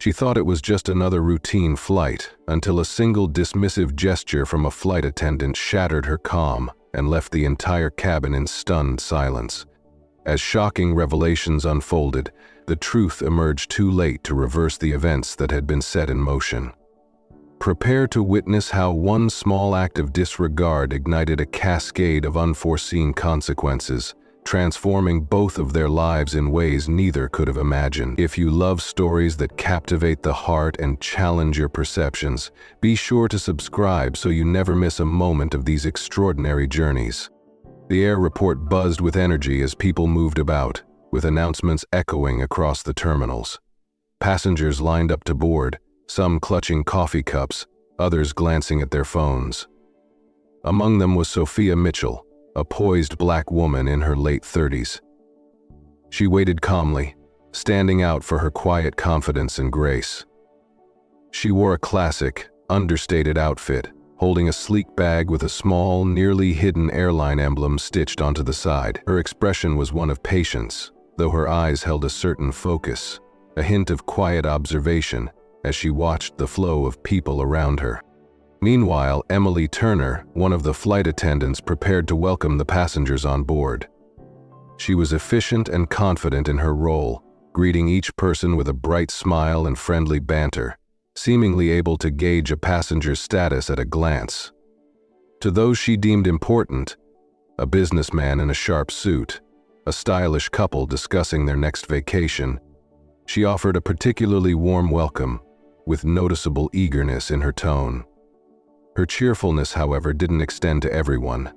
She thought it was just another routine flight until a single dismissive gesture from a flight attendant shattered her calm and left the entire cabin in stunned silence. As shocking revelations unfolded, the truth emerged too late to reverse the events that had been set in motion. Prepare to witness how one small act of disregard ignited a cascade of unforeseen consequences, transforming both of their lives in ways neither could have imagined. If you love stories that captivate the heart and challenge your perceptions, be sure to subscribe so you never miss a moment of these extraordinary journeys. The air report buzzed with energy as people moved about, with announcements echoing across the terminals. Passengers lined up to board, some clutching coffee cups, others glancing at their phones. Among them was Sophia Mitchell, a poised black woman in her late 30s. She waited calmly, standing out for her quiet confidence and grace. She wore a classic, understated outfit, holding a sleek bag with a small, nearly hidden airline emblem stitched onto the side. Her expression was one of patience, though her eyes held a certain focus, a hint of quiet observation as she watched the flow of people around her. Meanwhile, Emily Turner, one of the flight attendants, prepared to welcome the passengers on board. She was efficient and confident in her role, greeting each person with a bright smile and friendly banter, seemingly able to gauge a passenger's status at a glance. To those she deemed important, a businessman in a sharp suit, a stylish couple discussing their next vacation, she offered a particularly warm welcome, with noticeable eagerness in her tone. Her cheerfulness, however, didn't extend to everyone.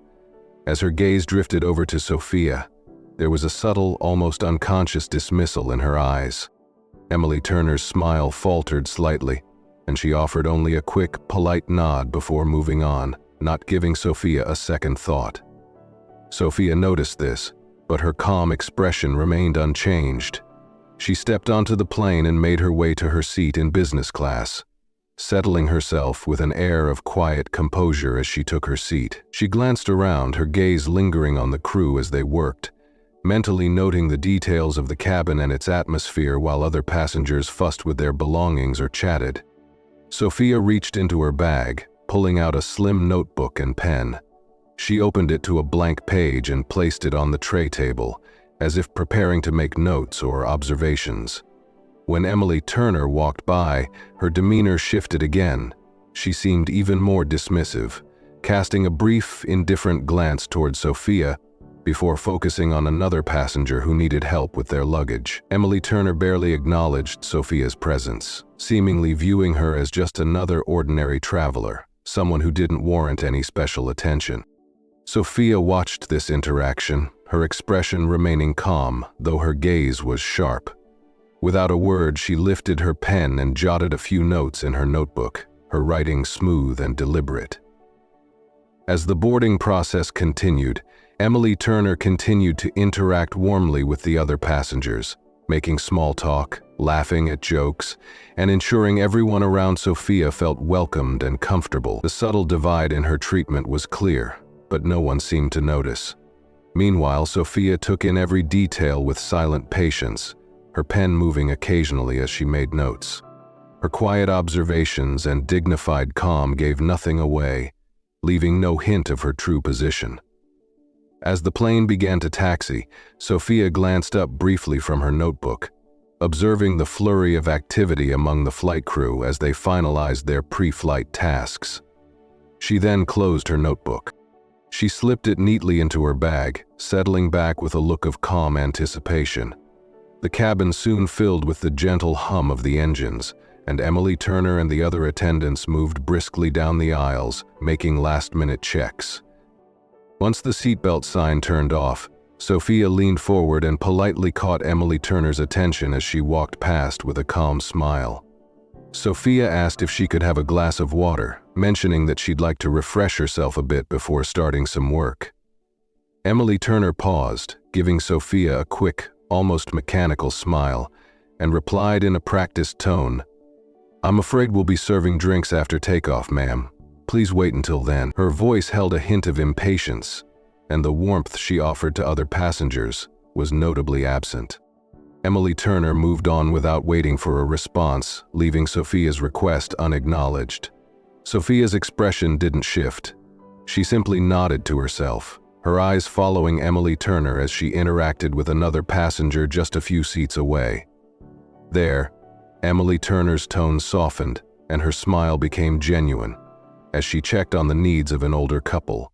As her gaze drifted over to Sophia, there was a subtle, almost unconscious dismissal in her eyes. Emily Turner's smile faltered slightly, and she offered only a quick, polite nod before moving on, not giving Sophia a second thought. Sophia noticed this, but her calm expression remained unchanged. She stepped onto the plane and made her way to her seat in business class, settling herself with an air of quiet composure as she took her seat. She glanced around, her gaze lingering on the crew as they worked, mentally noting the details of the cabin and its atmosphere while other passengers fussed with their belongings or chatted. Sophia reached into her bag, pulling out a slim notebook and pen. She opened it to a blank page and placed it on the tray table, as if preparing to make notes or observations. When Emily Turner walked by, her demeanor shifted again. She seemed even more dismissive, casting a brief, indifferent glance toward Sophia before focusing on another passenger who needed help with their luggage. Emily Turner barely acknowledged Sophia's presence, seemingly viewing her as just another ordinary traveler, someone who didn't warrant any special attention. Sophia watched this interaction, her expression remaining calm, though her gaze was sharp. Without a word, she lifted her pen and jotted a few notes in her notebook, her writing smooth and deliberate. As the boarding process continued, Emily Turner continued to interact warmly with the other passengers, making small talk, laughing at jokes, and ensuring everyone around Sophia felt welcomed and comfortable. The subtle divide in her treatment was clear, but no one seemed to notice. Meanwhile, Sophia took in every detail with silent patience, her pen moving occasionally as she made notes. Her quiet observations and dignified calm gave nothing away, leaving no hint of her true position. As the plane began to taxi, Sophia glanced up briefly from her notebook, observing the flurry of activity among the flight crew as they finalized their pre-flight tasks. She then closed her notebook. She slipped it neatly into her bag, settling back with a look of calm anticipation. The cabin soon filled with the gentle hum of the engines, and Emily Turner and the other attendants moved briskly down the aisles, making last-minute checks. Once the seatbelt sign turned off, Sophia leaned forward and politely caught Emily Turner's attention as she walked past with a calm smile. Sophia asked if she could have a glass of water, mentioning that she'd like to refresh herself a bit before starting some work. Emily Turner paused, giving Sophia a quick, almost mechanical smile, and replied in a practiced tone, "I'm afraid we'll be serving drinks after takeoff, ma'am. Please wait until then." Her voice held a hint of impatience, and the warmth she offered to other passengers was notably absent. Emily Turner moved on without waiting for a response, leaving Sophia's request unacknowledged. Sophia's expression didn't shift. She simply nodded to herself, her eyes following Emily Turner as she interacted with another passenger just a few seats away. There, Emily Turner's tone softened, and her smile became genuine as she checked on the needs of an older couple,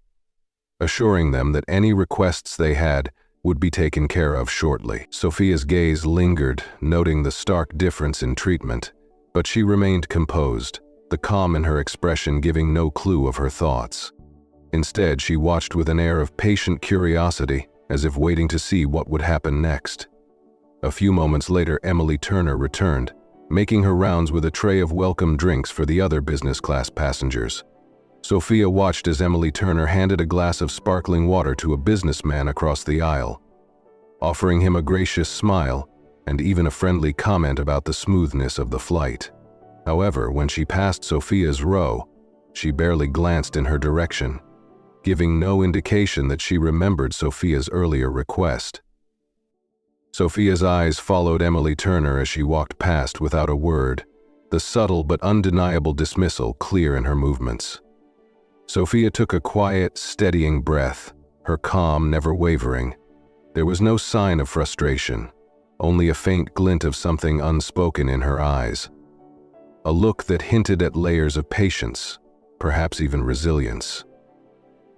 assuring them that any requests they had would be taken care of shortly. Sophia's gaze lingered, noting the stark difference in treatment, but she remained composed, the calm in her expression giving no clue of her thoughts. Instead, she watched with an air of patient curiosity, as if waiting to see what would happen next. A few moments later, Emily Turner returned, making her rounds with a tray of welcome drinks for the other business-class passengers. Sophia watched as Emily Turner handed a glass of sparkling water to a businessman across the aisle, offering him a gracious smile and even a friendly comment about the smoothness of the flight. However, when she passed Sophia's row, she barely glanced in her direction, giving no indication that she remembered Sophia's earlier request. Sophia's eyes followed Emily Turner as she walked past without a word, the subtle but undeniable dismissal clear in her movements. Sophia took a quiet, steadying breath, her calm never wavering. There was no sign of frustration, only a faint glint of something unspoken in her eyes. A look that hinted at layers of patience, perhaps even resilience.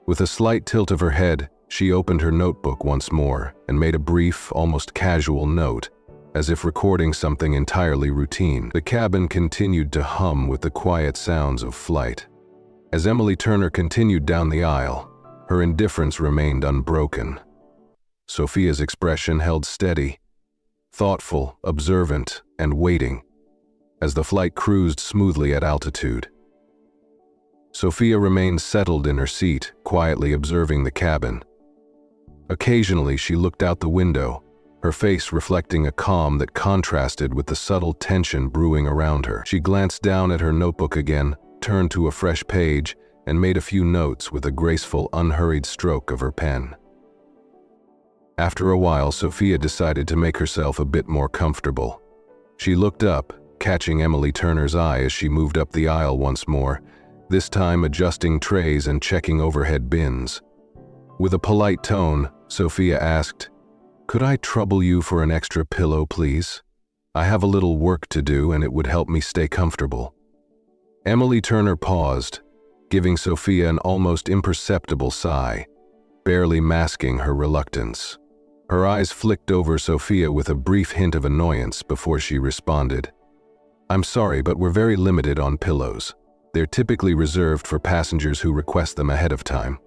With a slight tilt of her head, she opened her notebook once more and made a brief, almost casual note, as if recording something entirely routine. The cabin continued to hum with the quiet sounds of flight. As Emily Turner continued down the aisle, her indifference remained unbroken. Sophia's expression held steady, thoughtful, observant, and waiting, as the flight cruised smoothly at altitude. Sophia remained settled in her seat, quietly observing the cabin. Occasionally, she looked out the window, her face reflecting a calm that contrasted with the subtle tension brewing around her. She glanced down at her notebook again, turned to a fresh page, and made a few notes with a graceful, unhurried stroke of her pen. After a while, Sophia decided to make herself a bit more comfortable. She looked up, catching Emily Turner's eye as she moved up the aisle once more, this time adjusting trays and checking overhead bins. With a polite tone, Sophia asked, "Could I trouble you for an extra pillow, please? I have a little work to do and it would help me stay comfortable." Emily Turner paused, giving Sophia an almost imperceptible sigh, barely masking her reluctance. Her eyes flicked over Sophia with a brief hint of annoyance before she responded, "I'm sorry, but we're very limited on pillows. They're typically reserved for passengers who request them ahead of time."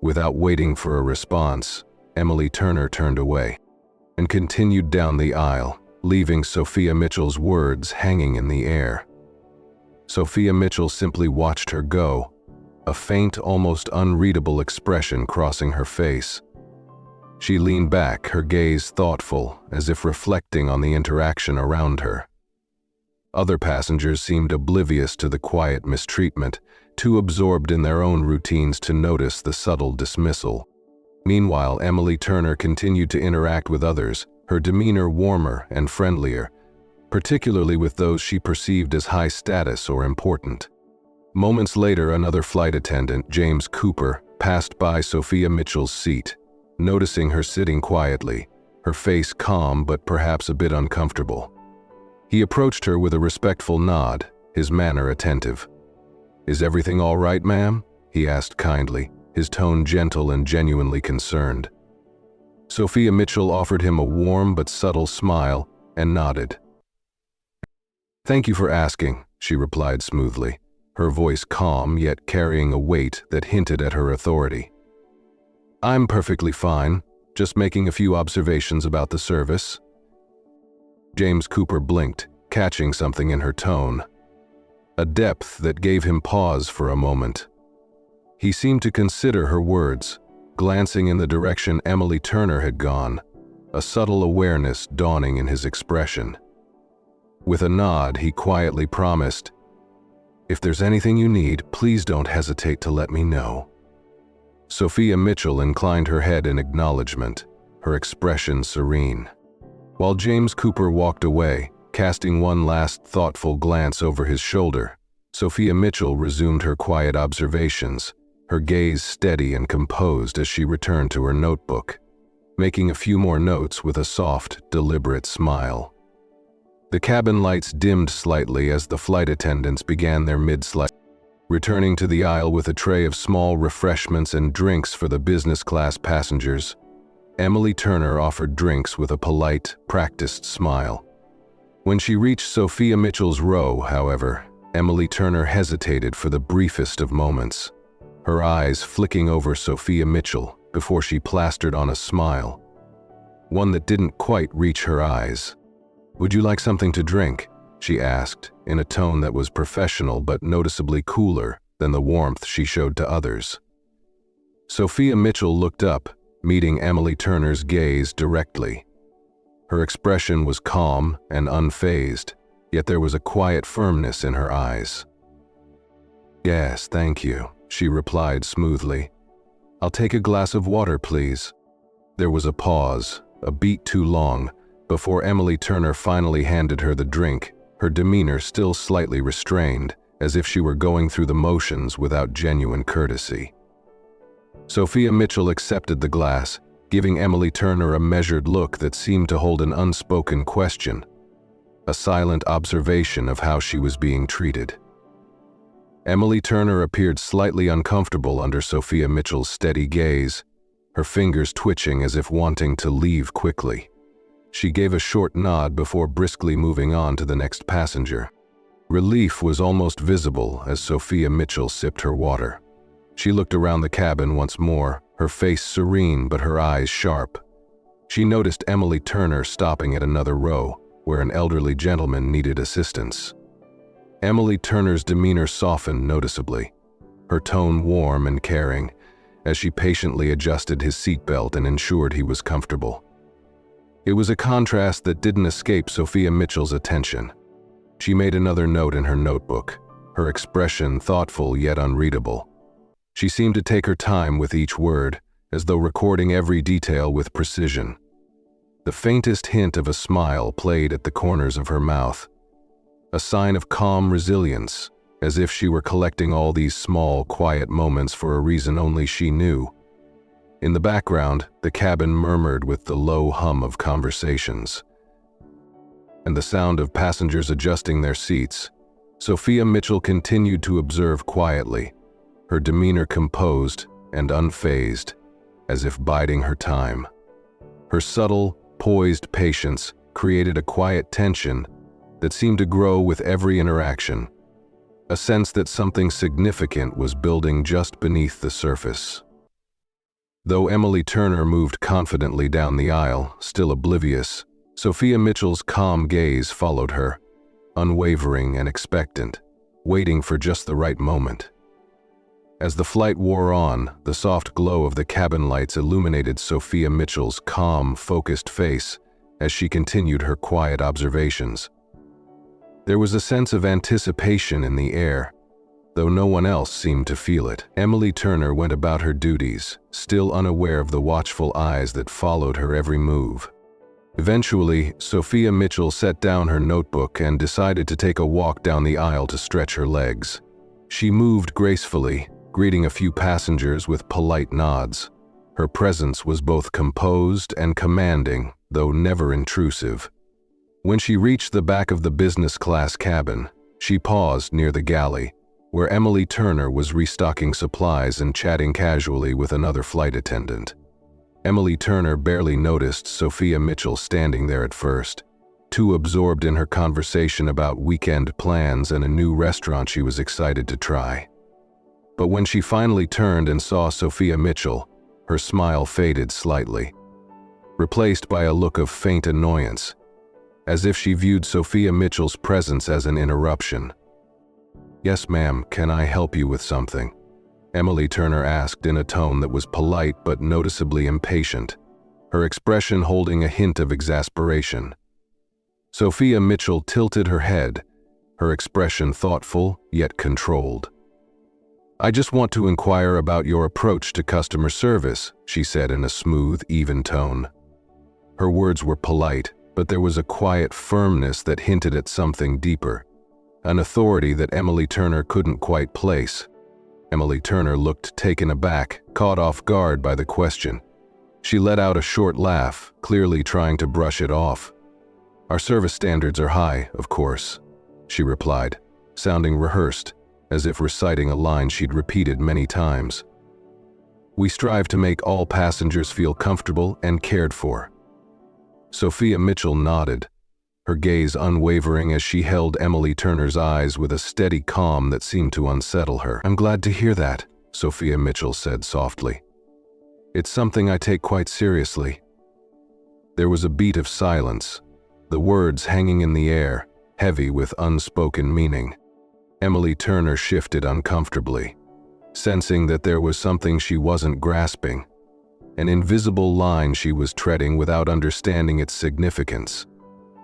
Without waiting for a response, Emily Turner turned away and continued down the aisle, leaving Sophia Mitchell's words hanging in the air. Sophia Mitchell simply watched her go, a faint, almost unreadable expression crossing her face. She leaned back, her gaze thoughtful, as if reflecting on the interaction around her. Other passengers seemed oblivious to the quiet mistreatment, too absorbed in their own routines to notice the subtle dismissal. Meanwhile, Emily Turner continued to interact with others, her demeanor warmer and friendlier, particularly with those she perceived as high status or important. Moments later, another flight attendant, James Cooper, passed by Sophia Mitchell's seat, noticing her sitting quietly, her face calm but perhaps a bit uncomfortable. He approached her with a respectful nod, his manner attentive. "Is everything all right, ma'am?" he asked kindly, his tone gentle and genuinely concerned. Sophia Mitchell offered him a warm but subtle smile and nodded. "Thank you for asking," she replied smoothly, her voice calm yet carrying a weight that hinted at her authority. "I'm perfectly fine, just making a few observations about the service." James Cooper blinked, catching something in her tone, a depth that gave him pause for a moment. He seemed to consider her words, glancing in the direction Emily Turner had gone, a subtle awareness dawning in his expression. With a nod, he quietly promised, "If there's anything you need, please don't hesitate to let me know." Sophia Mitchell inclined her head in acknowledgement, her expression serene. While James Cooper walked away, casting one last thoughtful glance over his shoulder, Sophia Mitchell resumed her quiet observations, her gaze steady and composed as she returned to her notebook, making a few more notes with a soft, deliberate smile. The cabin lights dimmed slightly as the flight attendants began their mid-flight. Returning to the aisle with a tray of small refreshments and drinks for the business-class passengers, Emily Turner offered drinks with a polite, practiced smile. When she reached Sophia Mitchell's row, however, Emily Turner hesitated for the briefest of moments, her eyes flicking over Sophia Mitchell before she plastered on a smile, one that didn't quite reach her eyes. "Would you like something to drink?" she asked, in a tone that was professional but noticeably cooler than the warmth she showed to others. Sophia Mitchell looked up, meeting Emily Turner's gaze directly. Her expression was calm and unfazed, yet there was a quiet firmness in her eyes. "Yes, thank you," she replied smoothly. "I'll take a glass of water, please." There was a pause, a beat too long, before Emily Turner finally handed her the drink, her demeanor still slightly restrained, as if she were going through the motions without genuine courtesy. Sophia Mitchell accepted the glass, giving Emily Turner a measured look that seemed to hold an unspoken question, a silent observation of how she was being treated. Emily Turner appeared slightly uncomfortable under Sophia Mitchell's steady gaze, her fingers twitching as if wanting to leave quickly. She gave a short nod before briskly moving on to the next passenger. Relief was almost visible as Sophia Mitchell sipped her water. She looked around the cabin once more, her face serene but her eyes sharp. She noticed Emily Turner stopping at another row, where an elderly gentleman needed assistance. Emily Turner's demeanor softened noticeably, her tone warm and caring, as she patiently adjusted his seatbelt and ensured he was comfortable. It was a contrast that didn't escape Sophia Mitchell's attention. She made another note in her notebook, her expression thoughtful yet unreadable. She seemed to take her time with each word, as though recording every detail with precision. The faintest hint of a smile played at the corners of her mouth, a sign of calm resilience, as if she were collecting all these small, quiet moments for a reason only she knew. In the background, the cabin murmured with the low hum of conversations and the sound of passengers adjusting their seats. Sophia Mitchell continued to observe quietly, her demeanor composed and unfazed, as if biding her time. Her subtle, poised patience created a quiet tension that seemed to grow with every interaction, a sense that something significant was building just beneath the surface. Though Emily Turner moved confidently down the aisle, still oblivious, Sophia Mitchell's calm gaze followed her, unwavering and expectant, waiting for just the right moment. As the flight wore on, the soft glow of the cabin lights illuminated Sophia Mitchell's calm, focused face as she continued her quiet observations. There was a sense of anticipation in the air, though no one else seemed to feel it. Emily Turner went about her duties, still unaware of the watchful eyes that followed her every move. Eventually, Sophia Mitchell set down her notebook and decided to take a walk down the aisle to stretch her legs. She moved gracefully, greeting a few passengers with polite nods. Her presence was both composed and commanding, though never intrusive. When she reached the back of the business-class cabin, she paused near the galley, where Emily Turner was restocking supplies and chatting casually with another flight attendant. Emily Turner barely noticed Sophia Mitchell standing there at first, too absorbed in her conversation about weekend plans and a new restaurant she was excited to try. But when she finally turned and saw Sophia Mitchell, her smile faded slightly, replaced by a look of faint annoyance, as if she viewed Sophia Mitchell's presence as an interruption. "Yes, ma'am, can I help you with something?" Emily Turner asked in a tone that was polite but noticeably impatient, her expression holding a hint of exasperation. Sophia Mitchell tilted her head, her expression thoughtful yet controlled. "I just want to inquire about your approach to customer service," she said in a smooth, even tone. Her words were polite, but there was a quiet firmness that hinted at something deeper, an authority that Emily Turner couldn't quite place. Emily Turner looked taken aback, caught off guard by the question. She let out a short laugh, clearly trying to brush it off. "Our service standards are high, of course," she replied, sounding rehearsed, as if reciting a line she'd repeated many times. "We strive to make all passengers feel comfortable and cared for." Sophia Mitchell nodded, her gaze unwavering as she held Emily Turner's eyes with a steady calm that seemed to unsettle her. "I'm glad to hear that," Sophia Mitchell said softly. "It's something I take quite seriously." There was a beat of silence, the words hanging in the air, heavy with unspoken meaning. Emily Turner shifted uncomfortably, sensing that there was something she wasn't grasping, an invisible line she was treading without understanding its significance.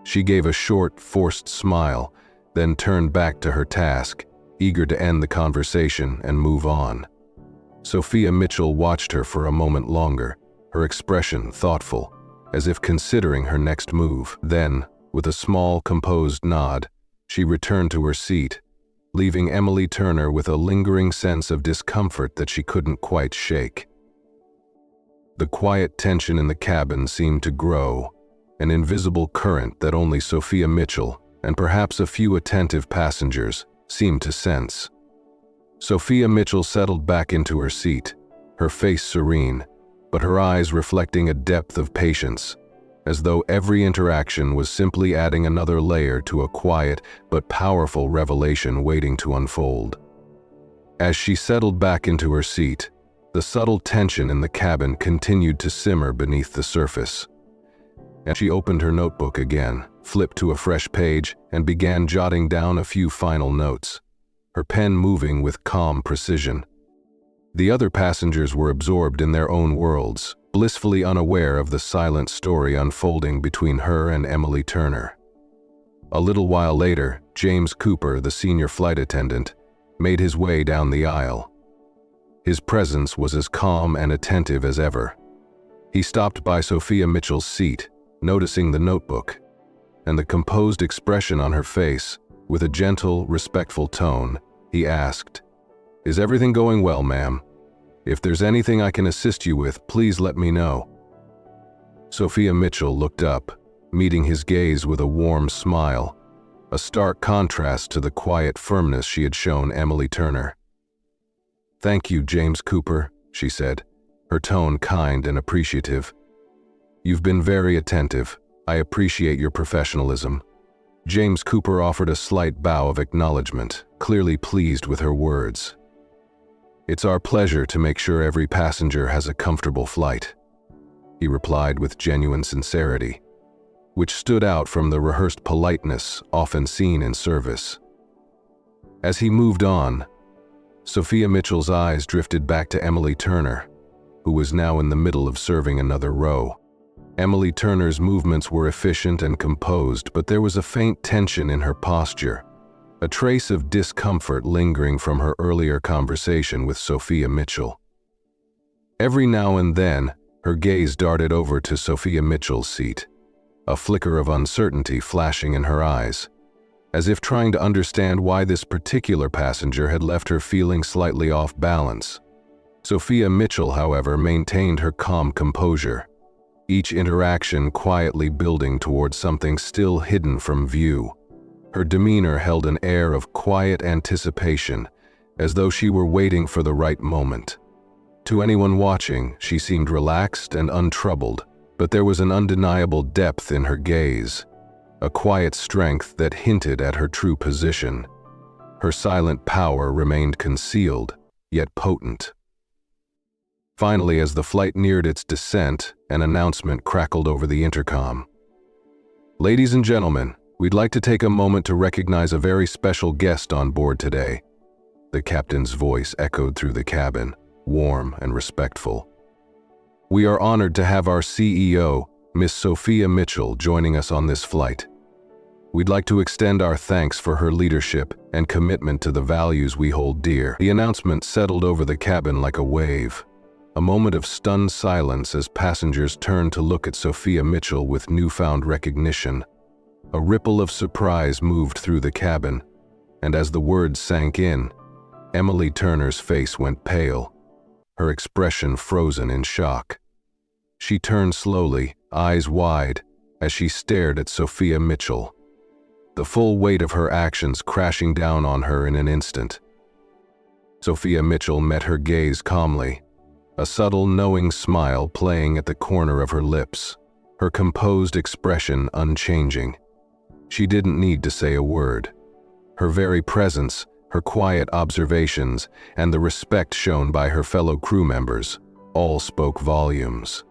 She gave a short, forced smile, then turned back to her task, eager to end the conversation and move on. Sophia Mitchell watched her for a moment longer, her expression thoughtful, as if considering her next move. Then, with a small, composed nod, she returned to her seat, leaving Emily Turner with a lingering sense of discomfort that she couldn't quite shake. The quiet tension in the cabin seemed to grow, an invisible current that only Sophia Mitchell, and perhaps a few attentive passengers, seemed to sense. Sophia Mitchell settled back into her seat, her face serene, but her eyes reflecting a depth of patience, as though every interaction was simply adding another layer to a quiet but powerful revelation waiting to unfold. As she settled back into her seat, the subtle tension in the cabin continued to simmer beneath the surface. And she opened her notebook again, flipped to a fresh page, and began jotting down a few final notes, her pen moving with calm precision. The other passengers were absorbed in their own worlds, blissfully unaware of the silent story unfolding between her and Emily Turner. A little while later, James Cooper, the senior flight attendant, made his way down the aisle. His presence was as calm and attentive as ever. He stopped by Sophia Mitchell's seat, noticing the notebook, and the composed expression on her face. With a gentle, respectful tone, he asked, "Is everything going well, ma'am? If there's anything I can assist you with, please let me know." Sophia Mitchell looked up, meeting his gaze with a warm smile, a stark contrast to the quiet firmness she had shown Emily Turner. "Thank you, James Cooper," she said, her tone kind and appreciative. "You've been very attentive. I appreciate your professionalism." James Cooper offered a slight bow of acknowledgement, clearly pleased with her words. "It's our pleasure to make sure every passenger has a comfortable flight," he replied with genuine sincerity, which stood out from the rehearsed politeness often seen in service. As he moved on, Sophia Mitchell's eyes drifted back to Emily Turner, who was now in the middle of serving another row. Emily Turner's movements were efficient and composed, but there was a faint tension in her posture, a trace of discomfort lingering from her earlier conversation with Sophia Mitchell. Every now and then, her gaze darted over to Sophia Mitchell's seat, a flicker of uncertainty flashing in her eyes, as if trying to understand why this particular passenger had left her feeling slightly off balance. Sophia Mitchell, however, maintained her calm composure, each interaction quietly building towards something still hidden from view. Her demeanor held an air of quiet anticipation, as though she were waiting for the right moment. To anyone watching, she seemed relaxed and untroubled, but there was an undeniable depth in her gaze, a quiet strength that hinted at her true position. Her silent power remained concealed, yet potent. Finally, as the flight neared its descent, an announcement crackled over the intercom. "Ladies and gentlemen, we'd like to take a moment to recognize a very special guest on board today." The captain's voice echoed through the cabin, warm and respectful. "We are honored to have our CEO, Miss Sophia Mitchell, joining us on this flight. We'd like to extend our thanks for her leadership and commitment to the values we hold dear." The announcement settled over the cabin like a wave, A moment of stunned silence as passengers turned to look at Sophia Mitchell with newfound recognition. A ripple of surprise moved through the cabin, and as the words sank in, Emily Turner's face went pale, her expression frozen in shock. She turned slowly, eyes wide, as she stared at Sophia Mitchell, the full weight of her actions crashing down on her in an instant. Sophia Mitchell met her gaze calmly, a subtle, knowing smile playing at the corner of her lips, her composed expression unchanging. She didn't need to say a word. Her very presence, her quiet observations, and the respect shown by her fellow crew members all spoke volumes.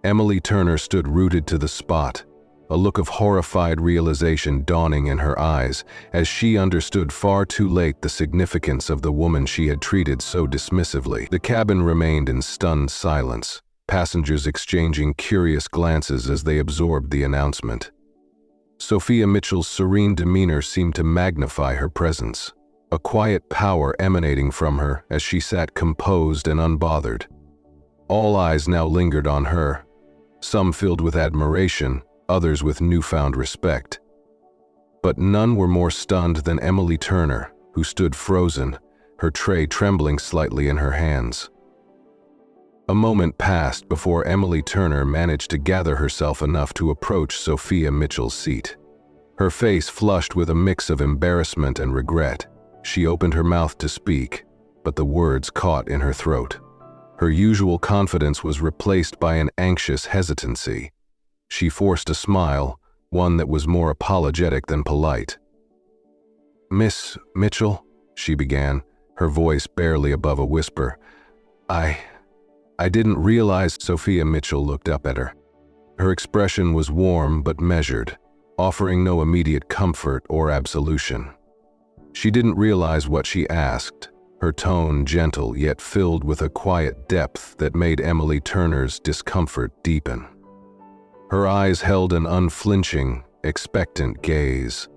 Emily Turner stood rooted to the spot, a look of horrified realization dawning in her eyes as she understood far too late the significance of the woman she had treated so dismissively. The cabin remained in stunned silence, passengers exchanging curious glances as they absorbed the announcement. Sophia Mitchell's serene demeanor seemed to magnify her presence, a quiet power emanating from her as she sat composed and unbothered. All eyes now lingered on her, some filled with admiration, others with newfound respect. But none were more stunned than Emily Turner, who stood frozen, her tray trembling slightly in her hands. A moment passed before Emily Turner managed to gather herself enough to approach Sophia Mitchell's seat. Her face flushed with a mix of embarrassment and regret. She opened her mouth to speak, but the words caught in her throat. Her usual confidence was replaced by an anxious hesitancy. She forced a smile, one that was more apologetic than polite. "Miss Mitchell," she began, her voice barely above a whisper. I didn't realize." Sophia Mitchell looked up at her. Her expression was warm but measured, offering no immediate comfort or absolution. She didn't realize what she asked, her tone gentle yet filled with a quiet depth that made Emily Turner's discomfort deepen. Her eyes held an unflinching, expectant gaze,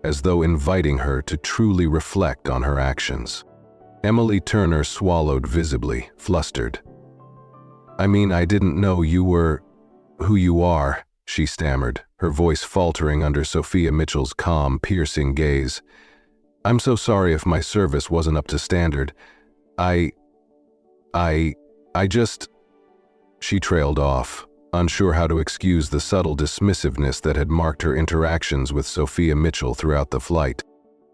as though inviting her to truly reflect on her actions. Emily Turner swallowed visibly, flustered. I didn't know you were who you are," she stammered, her voice faltering under Sophia Mitchell's calm, piercing gaze. "I'm so sorry if my service wasn't up to standard. I just..." She trailed off, unsure how to excuse the subtle dismissiveness that had marked her interactions with Sophia Mitchell throughout the flight.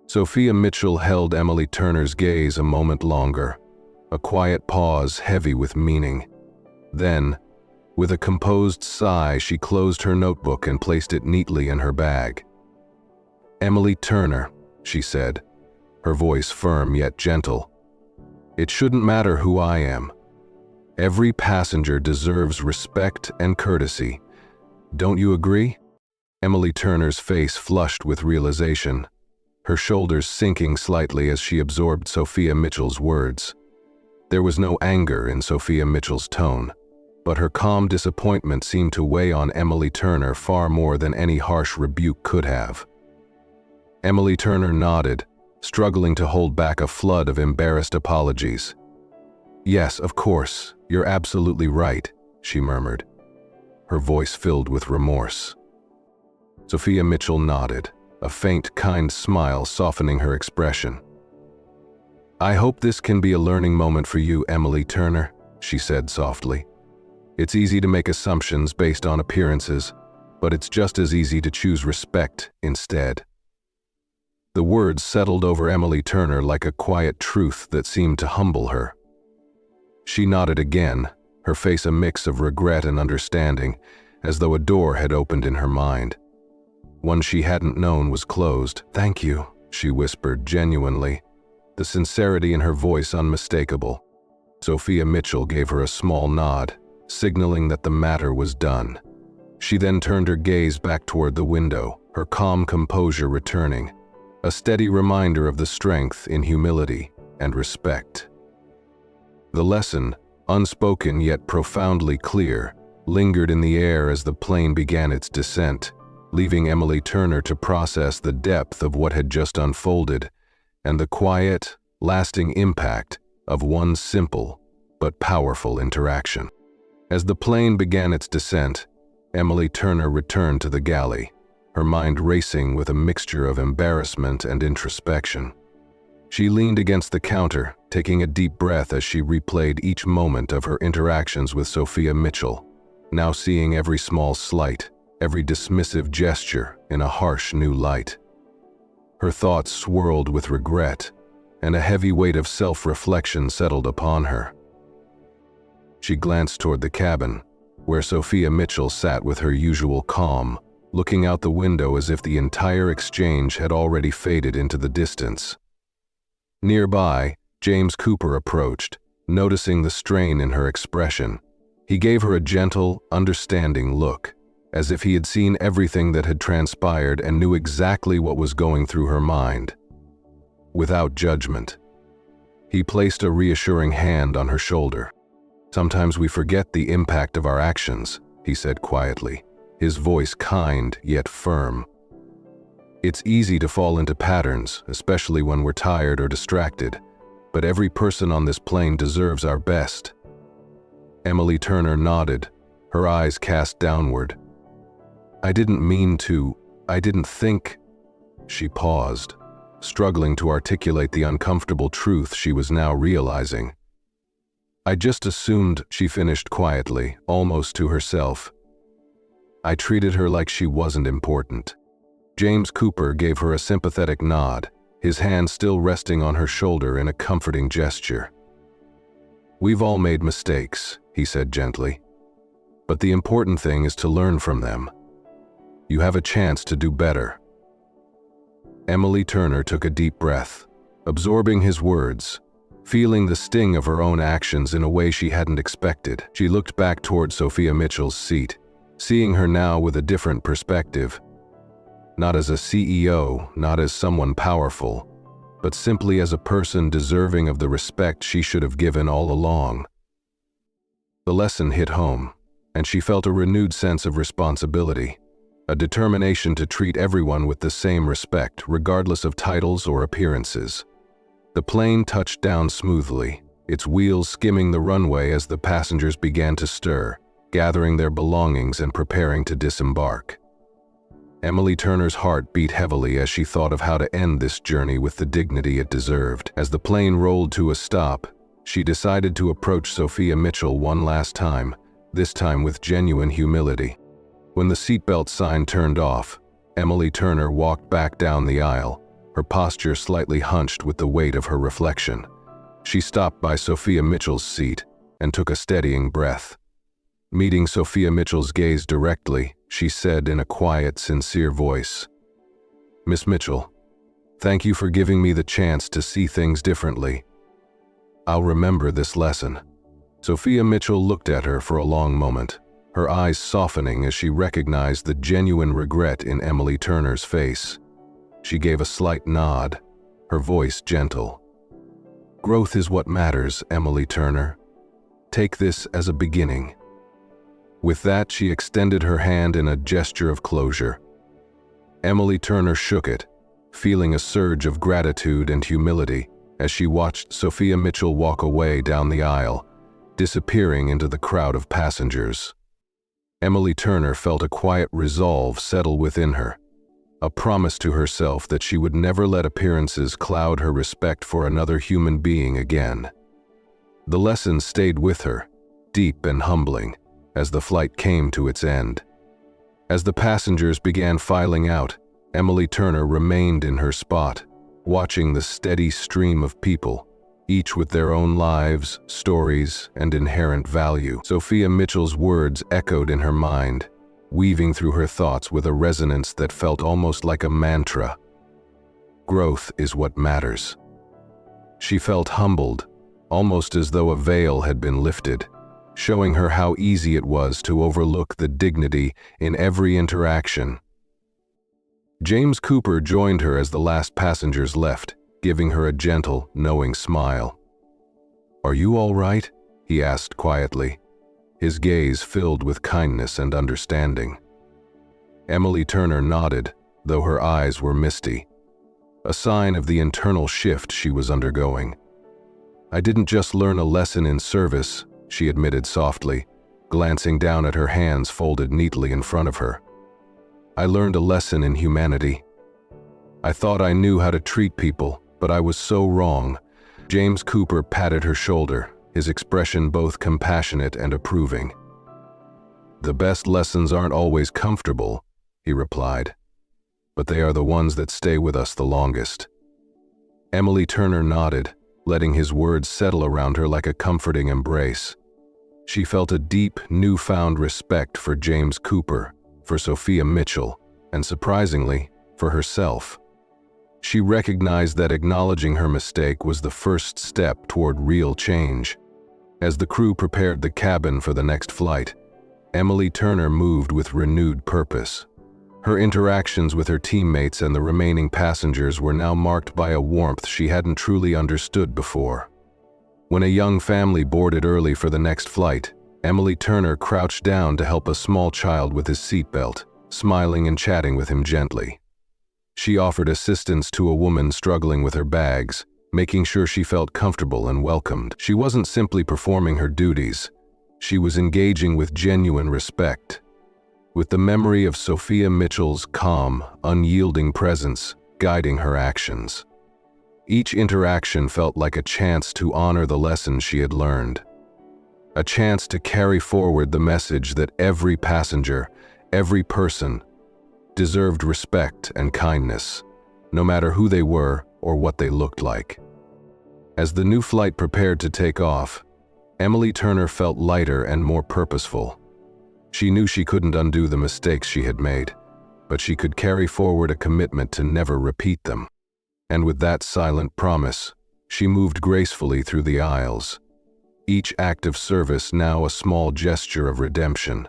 Sophia Mitchell held Emily Turner's gaze a moment longer, a quiet pause heavy with meaning. Then, with a composed sigh, she closed her notebook and placed it neatly in her bag. "Emily Turner," she said, her voice firm yet gentle. "It shouldn't matter who I am. Every passenger deserves respect and courtesy. Don't you agree?" Emily Turner's face flushed with realization, her shoulders sinking slightly as she absorbed Sophia Mitchell's words. There was no anger in Sophia Mitchell's tone, but her calm disappointment seemed to weigh on Emily Turner far more than any harsh rebuke could have. Emily Turner nodded, struggling to hold back a flood of embarrassed apologies. "Yes, of course, you're absolutely right," she murmured, her voice filled with remorse. Sophia Mitchell nodded, a faint, kind smile softening her expression. "I hope this can be a learning moment for you, Emily Turner," she said softly. "It's easy to make assumptions based on appearances, but it's just as easy to choose respect instead." The words settled over Emily Turner like a quiet truth that seemed to humble her. She nodded again, her face a mix of regret and understanding, as though a door had opened in her mind. One she hadn't known was closed. "Thank you," she whispered genuinely, the sincerity in her voice unmistakable. Sophia Mitchell gave her a small nod, signaling that the matter was done. She then turned her gaze back toward the window, her calm composure returning, a steady reminder of the strength in humility and respect. The lesson, unspoken yet profoundly clear, lingered in the air as the plane began its descent, leaving Emily Turner to process the depth of what had just unfolded and the quiet, lasting impact of one simple but powerful interaction. As the plane began its descent, Emily Turner returned to the galley, her mind racing with a mixture of embarrassment and introspection. She leaned against the counter, taking a deep breath as she replayed each moment of her interactions with Sophia Mitchell, now seeing every small slight, every dismissive gesture in a harsh new light. Her thoughts swirled with regret, and a heavy weight of self-reflection settled upon her. She glanced toward the cabin, where Sophia Mitchell sat with her usual calm, looking out the window as if the entire exchange had already faded into the distance. Nearby, James Cooper approached, noticing the strain in her expression. He gave her a gentle, understanding look, as if he had seen everything that had transpired and knew exactly what was going through her mind. Without judgment, he placed a reassuring hand on her shoulder. "Sometimes we forget the impact of our actions," he said quietly, his voice kind yet firm. "It's easy to fall into patterns, especially when we're tired or distracted, but every person on this plane deserves our best." Emily Turner nodded, her eyes cast downward. I didn't think." She paused, struggling to articulate the uncomfortable truth she was now realizing. "I just assumed," she finished quietly, almost to herself. "I treated her like she wasn't important." James Cooper gave her a sympathetic nod, his hand still resting on her shoulder in a comforting gesture. "We've all made mistakes," he said gently, "but the important thing is to learn from them. You have a chance to do better." Emily Turner took a deep breath, absorbing his words, feeling the sting of her own actions in a way she hadn't expected. She looked back toward Sophia Mitchell's seat, seeing her now with a different perspective. Not as a CEO, not as someone powerful, but simply as a person deserving of the respect she should have given all along. The lesson hit home, and she felt a renewed sense of responsibility, a determination to treat everyone with the same respect, regardless of titles or appearances. The plane touched down smoothly, its wheels skimming the runway as the passengers began to stir, gathering their belongings and preparing to disembark. Emily Turner's heart beat heavily as she thought of how to end this journey with the dignity it deserved. As the plane rolled to a stop, she decided to approach Sophia Mitchell one last time, this time with genuine humility. When the seatbelt sign turned off, Emily Turner walked back down the aisle, her posture slightly hunched with the weight of her reflection. She stopped by Sophia Mitchell's seat and took a steadying breath. Meeting Sophia Mitchell's gaze directly, she said in a quiet, sincere voice, "Miss Mitchell, thank you for giving me the chance to see things differently. I'll remember this lesson." Sophia Mitchell looked at her for a long moment, her eyes softening as she recognized the genuine regret in Emily Turner's face. She gave a slight nod, her voice gentle. "Growth is what matters, Emily Turner. Take this as a beginning." With that, she extended her hand in a gesture of closure. Emily Turner shook it, feeling a surge of gratitude and humility as she watched Sophia Mitchell walk away down the aisle, disappearing into the crowd of passengers. Emily Turner felt a quiet resolve settle within her, a promise to herself that she would never let appearances cloud her respect for another human being again. The lesson stayed with her, deep and humbling, as the flight came to its end. As the passengers began filing out, Emily Turner remained in her spot, watching the steady stream of people, each with their own lives, stories, and inherent value. Sophia Mitchell's words echoed in her mind, weaving through her thoughts with a resonance that felt almost like a mantra. Growth is what matters. She felt humbled, almost as though a veil had been lifted, showing her how easy it was to overlook the dignity in every interaction. James Cooper joined her as the last passengers left, giving her a gentle, knowing smile. "Are you all right?" he asked quietly, his gaze filled with kindness and understanding. Emily Turner nodded, though her eyes were misty, a sign of the internal shift she was undergoing. "I didn't just learn a lesson in service," she admitted softly, glancing down at her hands folded neatly in front of her. "I learned a lesson in humanity. I thought I knew how to treat people, but I was so wrong." James Cooper patted her shoulder, his expression both compassionate and approving. "The best lessons aren't always comfortable," he replied, "but they are the ones that stay with us the longest." Emily Turner nodded, letting his words settle around her like a comforting embrace. She felt a deep, newfound respect for James Cooper, for Sophia Mitchell, and surprisingly, for herself. She recognized that acknowledging her mistake was the first step toward real change. As the crew prepared the cabin for the next flight, Emily Turner moved with renewed purpose. Her interactions with her teammates and the remaining passengers were now marked by a warmth she hadn't truly understood before. When a young family boarded early for the next flight, Emily Turner crouched down to help a small child with his seatbelt, smiling and chatting with him gently. She offered assistance to a woman struggling with her bags, making sure she felt comfortable and welcomed. She wasn't simply performing her duties. She was engaging with genuine respect. With the memory of Sophia Mitchell's calm, unyielding presence guiding her actions. Each interaction felt like a chance to honor the lessons she had learned. A chance to carry forward the message that every passenger, every person, deserved respect and kindness, no matter who they were or what they looked like. As the new flight prepared to take off, Emily Turner felt lighter and more purposeful. She knew she couldn't undo the mistakes she had made, but she could carry forward a commitment to never repeat them. And with that silent promise, she moved gracefully through the aisles. Each act of service now a small gesture of redemption,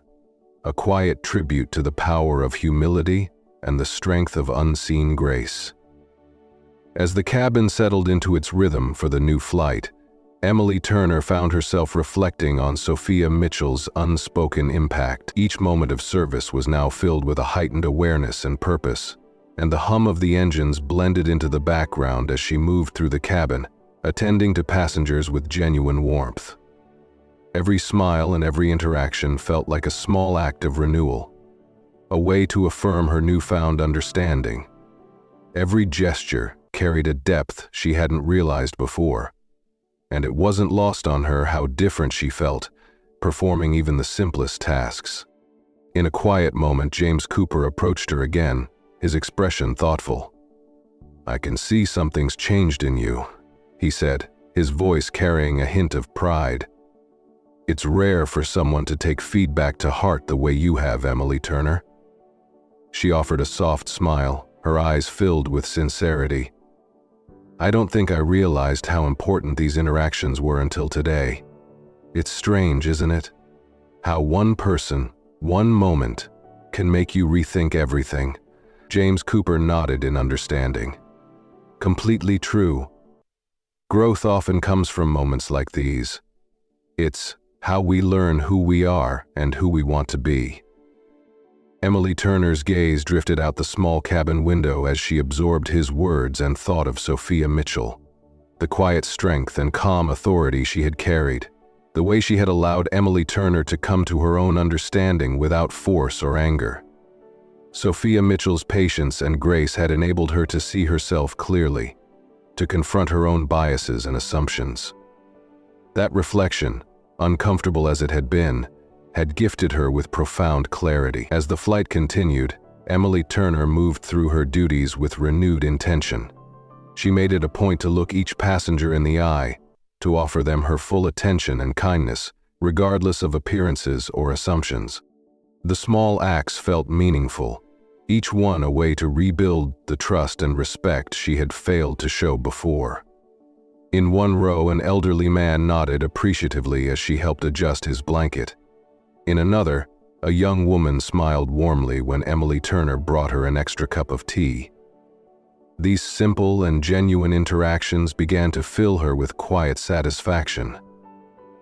a quiet tribute to the power of humility and the strength of unseen grace. As the cabin settled into its rhythm for the new flight, Emily Turner found herself reflecting on Sophia Mitchell's unspoken impact. Each moment of service was now filled with a heightened awareness and purpose, and the hum of the engines blended into the background as she moved through the cabin, attending to passengers with genuine warmth. Every smile and every interaction felt like a small act of renewal, a way to affirm her newfound understanding. Every gesture carried a depth she hadn't realized before, and it wasn't lost on her how different she felt, performing even the simplest tasks. In a quiet moment, James Cooper approached her again, his expression thoughtful. "I can see something's changed in you," he said, his voice carrying a hint of pride. "It's rare for someone to take feedback to heart the way you have, Emily Turner." She offered a soft smile, her eyes filled with sincerity. "I don't think I realized how important these interactions were until today. It's strange, isn't it? How one person, one moment, can make you rethink everything." James Cooper nodded in understanding. "Completely true. Growth often comes from moments like these. It's how we learn who we are and who we want to be." Emily Turner's gaze drifted out the small cabin window as she absorbed his words and thought of Sophia Mitchell. The quiet strength and calm authority she had carried, the way she had allowed Emily Turner to come to her own understanding without force or anger. Sophia Mitchell's patience and grace had enabled her to see herself clearly, to confront her own biases and assumptions. That reflection, uncomfortable as it had been, had gifted her with profound clarity. As the flight continued, Emily Turner moved through her duties with renewed intention. She made it a point to look each passenger in the eye, to offer them her full attention and kindness, regardless of appearances or assumptions. The small acts felt meaningful, each one a way to rebuild the trust and respect she had failed to show before. In one row, an elderly man nodded appreciatively as she helped adjust his blanket. In another, a young woman smiled warmly when Emily Turner brought her an extra cup of tea. These simple and genuine interactions began to fill her with quiet satisfaction,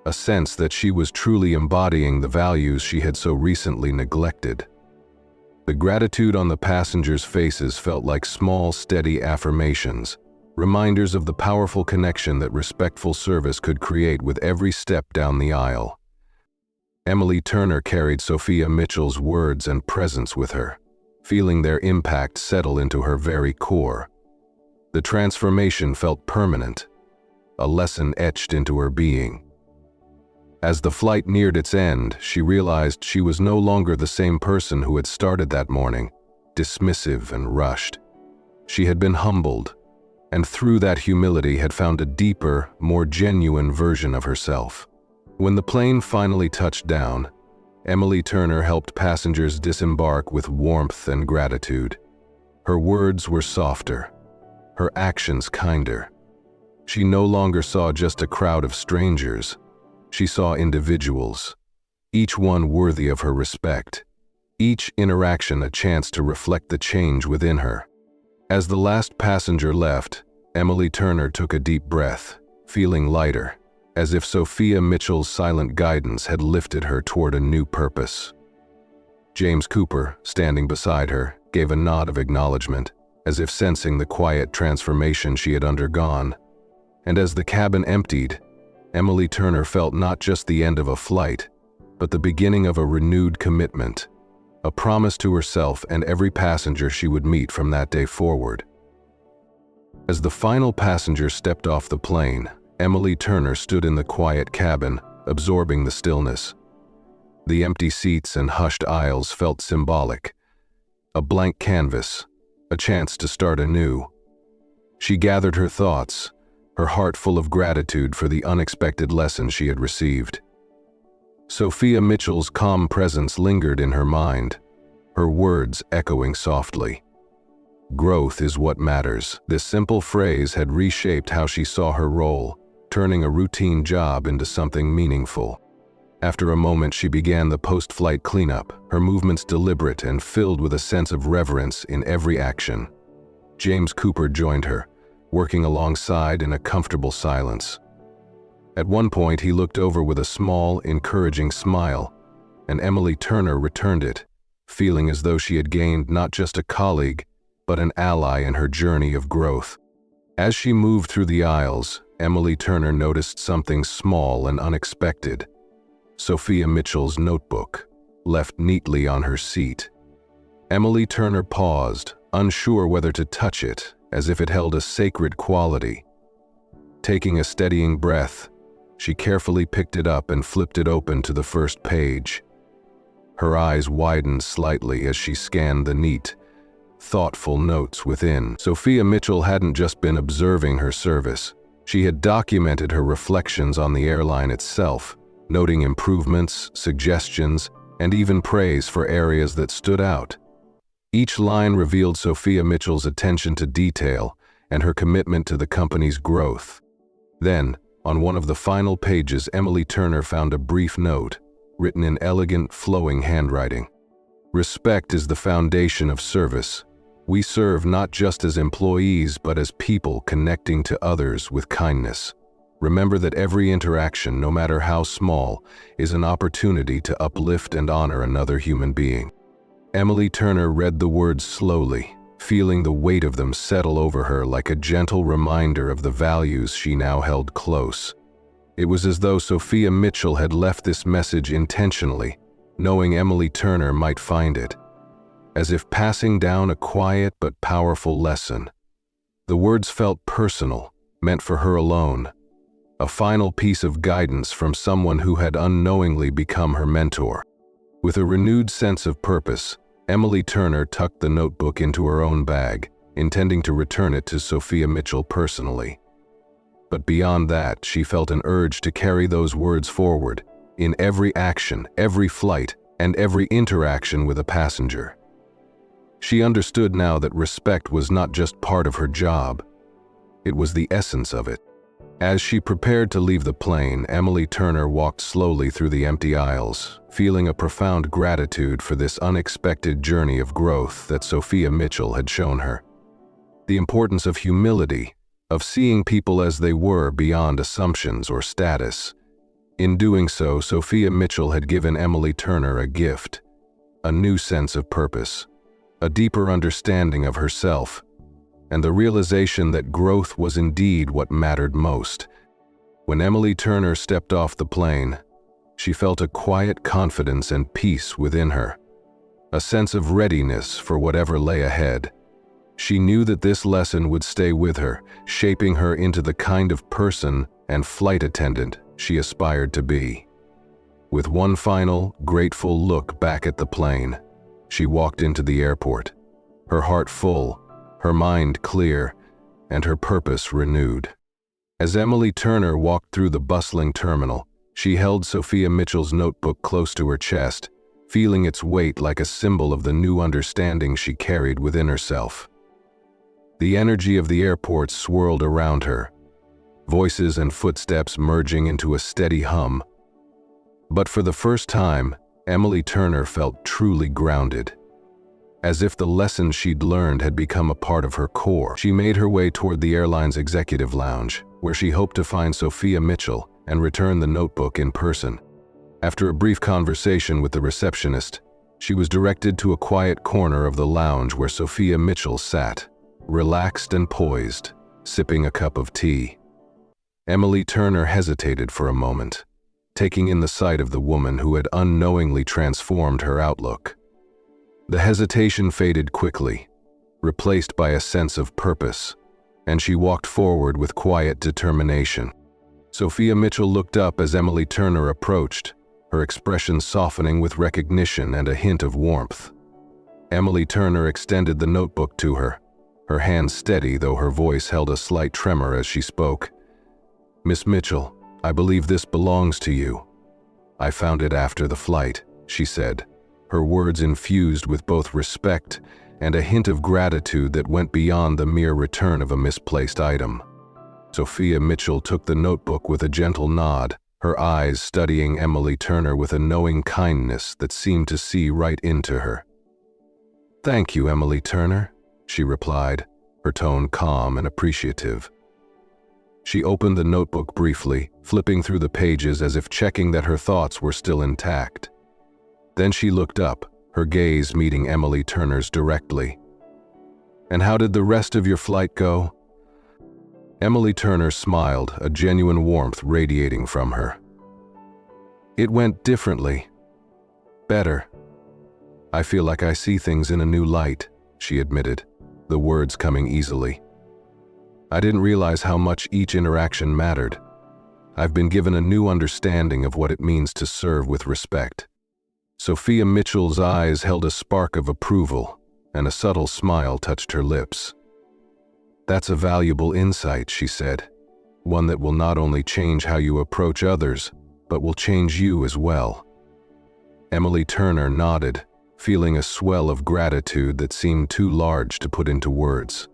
a sense that she was truly embodying the values she had so recently neglected. The gratitude on the passengers' faces felt like small, steady affirmations, reminders of the powerful connection that respectful service could create with every step down the aisle. Emily Turner carried Sophia Mitchell's words and presence with her, feeling their impact settle into her very core. The transformation felt permanent, a lesson etched into her being. As the flight neared its end, she realized she was no longer the same person who had started that morning, dismissive and rushed. She had been humbled, and through that humility had found a deeper, more genuine version of herself. When the plane finally touched down, Emily Turner helped passengers disembark with warmth and gratitude. Her words were softer, her actions kinder. She no longer saw just a crowd of strangers. She saw individuals, each one worthy of her respect, each interaction a chance to reflect the change within her. As the last passenger left, Emily Turner took a deep breath, feeling lighter, as if Sophia Mitchell's silent guidance had lifted her toward a new purpose. James Cooper, standing beside her, gave a nod of acknowledgement, as if sensing the quiet transformation she had undergone. And as the cabin emptied, Emily Turner felt not just the end of a flight, but the beginning of a renewed commitment, a promise to herself and every passenger she would meet from that day forward. As the final passenger stepped off the plane, Emily Turner stood in the quiet cabin, absorbing the stillness. The empty seats and hushed aisles felt symbolic. A blank canvas, a chance to start anew. She gathered her thoughts, her heart full of gratitude for the unexpected lesson she had received. Sophia Mitchell's calm presence lingered in her mind, her words echoing softly. Growth is what matters. This simple phrase had reshaped how she saw her role, turning a routine job into something meaningful. After a moment, she began the post-flight cleanup, her movements deliberate and filled with a sense of reverence in every action. James Cooper joined her, working alongside in a comfortable silence. At one point, he looked over with a small, encouraging smile, and Emily Turner returned it, feeling as though she had gained not just a colleague, but an ally in her journey of growth. As she moved through the aisles, Emily Turner noticed something small and unexpected. Sophia Mitchell's notebook, left neatly on her seat. Emily Turner paused, unsure whether to touch it, as if it held a sacred quality. Taking a steadying breath, she carefully picked it up and flipped it open to the first page. Her eyes widened slightly as she scanned the neat, thoughtful notes within. Sophia Mitchell hadn't just been observing her service. She had documented her reflections on the airline itself, noting improvements, suggestions, and even praise for areas that stood out. Each line revealed Sophia Mitchell's attention to detail and her commitment to the company's growth. Then, on one of the final pages, Emily Turner found a brief note, written in elegant, flowing handwriting. Respect is the foundation of service. We serve not just as employees, but as people connecting to others with kindness. Remember that every interaction, no matter how small, is an opportunity to uplift and honor another human being. Emily Turner read the words slowly, feeling the weight of them settle over her like a gentle reminder of the values she now held close. It was as though Sophia Mitchell had left this message intentionally, knowing Emily Turner might find it, as if passing down a quiet but powerful lesson. The words felt personal, meant for her alone, a final piece of guidance from someone who had unknowingly become her mentor. With a renewed sense of purpose, Emily Turner tucked the notebook into her own bag, intending to return it to Sophia Mitchell personally. But beyond that, she felt an urge to carry those words forward, in every action, every flight, and every interaction with a passenger. She understood now that respect was not just part of her job, it was the essence of it. As she prepared to leave the plane, Emily Turner walked slowly through the empty aisles, feeling a profound gratitude for this unexpected journey of growth that Sophia Mitchell had shown her. The importance of humility, of seeing people as they were beyond assumptions or status. In doing so, Sophia Mitchell had given Emily Turner a gift, a new sense of purpose, a deeper understanding of herself, and the realization that growth was indeed what mattered most. When Emily Turner stepped off the plane, she felt a quiet confidence and peace within her, a sense of readiness for whatever lay ahead. She knew that this lesson would stay with her, shaping her into the kind of person and flight attendant she aspired to be. With one final, grateful look back at the plane, she walked into the airport, her heart full, her mind clear, and her purpose renewed. As Emily Turner walked through the bustling terminal, she held Sophia Mitchell's notebook close to her chest, feeling its weight like a symbol of the new understanding she carried within herself. The energy of the airport swirled around her, voices and footsteps merging into a steady hum. But for the first time, Emily Turner felt truly grounded. As if the lessons she'd learned had become a part of her core, she made her way toward the airline's executive lounge, where she hoped to find Sophia Mitchell and return the notebook in person. After a brief conversation with the receptionist, she was directed to a quiet corner of the lounge where Sophia Mitchell sat, relaxed and poised, sipping a cup of tea. Emily Turner hesitated for a moment, taking in the sight of the woman who had unknowingly transformed her outlook. The hesitation faded quickly, replaced by a sense of purpose, and she walked forward with quiet determination. Sophia Mitchell looked up as Emily Turner approached, her expression softening with recognition and a hint of warmth. Emily Turner extended the notebook to her, her hand steady though her voice held a slight tremor as she spoke. "Miss Mitchell, I believe this belongs to you. I found it after the flight," she said, her words infused with both respect and a hint of gratitude that went beyond the mere return of a misplaced item. Sophia Mitchell took the notebook with a gentle nod, her eyes studying Emily Turner with a knowing kindness that seemed to see right into her. "Thank you, Emily Turner," she replied, her tone calm and appreciative. She opened the notebook briefly, flipping through the pages as if checking that her thoughts were still intact. Then she looked up, her gaze meeting Emily Turner's directly. "And how did the rest of your flight go?" Emily Turner smiled, a genuine warmth radiating from her. "It went differently. Better. I feel like I see things in a new light," she admitted, the words coming easily. "I didn't realize how much each interaction mattered. I've been given a new understanding of what it means to serve with respect." Sophia Mitchell's eyes held a spark of approval, and a subtle smile touched her lips. "That's a valuable insight," she said, "one that will not only change how you approach others, but will change you as well." Emily Turner nodded, feeling a swell of gratitude that seemed too large to put into words.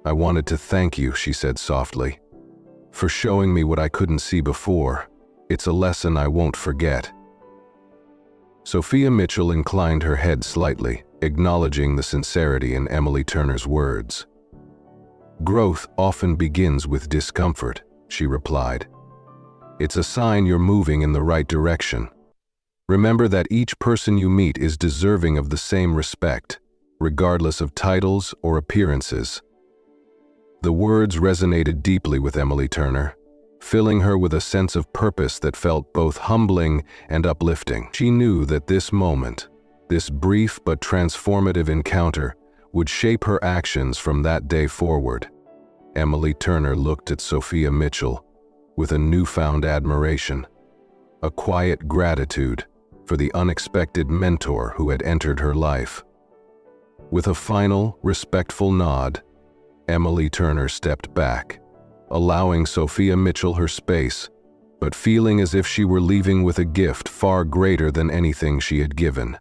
"I wanted to thank you," she said softly, "for showing me what I couldn't see before. It's a lesson I won't forget." Sophia Mitchell inclined her head slightly, acknowledging the sincerity in Emily Turner's words. "Growth often begins with discomfort," she replied. "It's a sign you're moving in the right direction. Remember that each person you meet is deserving of the same respect, regardless of titles or appearances." The words resonated deeply with Emily Turner, filling her with a sense of purpose that felt both humbling and uplifting. She knew that this moment, this brief but transformative encounter, would shape her actions from that day forward. Emily Turner looked at Sophia Mitchell with a newfound admiration, a quiet gratitude for the unexpected mentor who had entered her life. With a final, respectful nod, Emily Turner stepped back, allowing Sophia Mitchell her space, but feeling as if she were leaving with a gift far greater than anything she had given.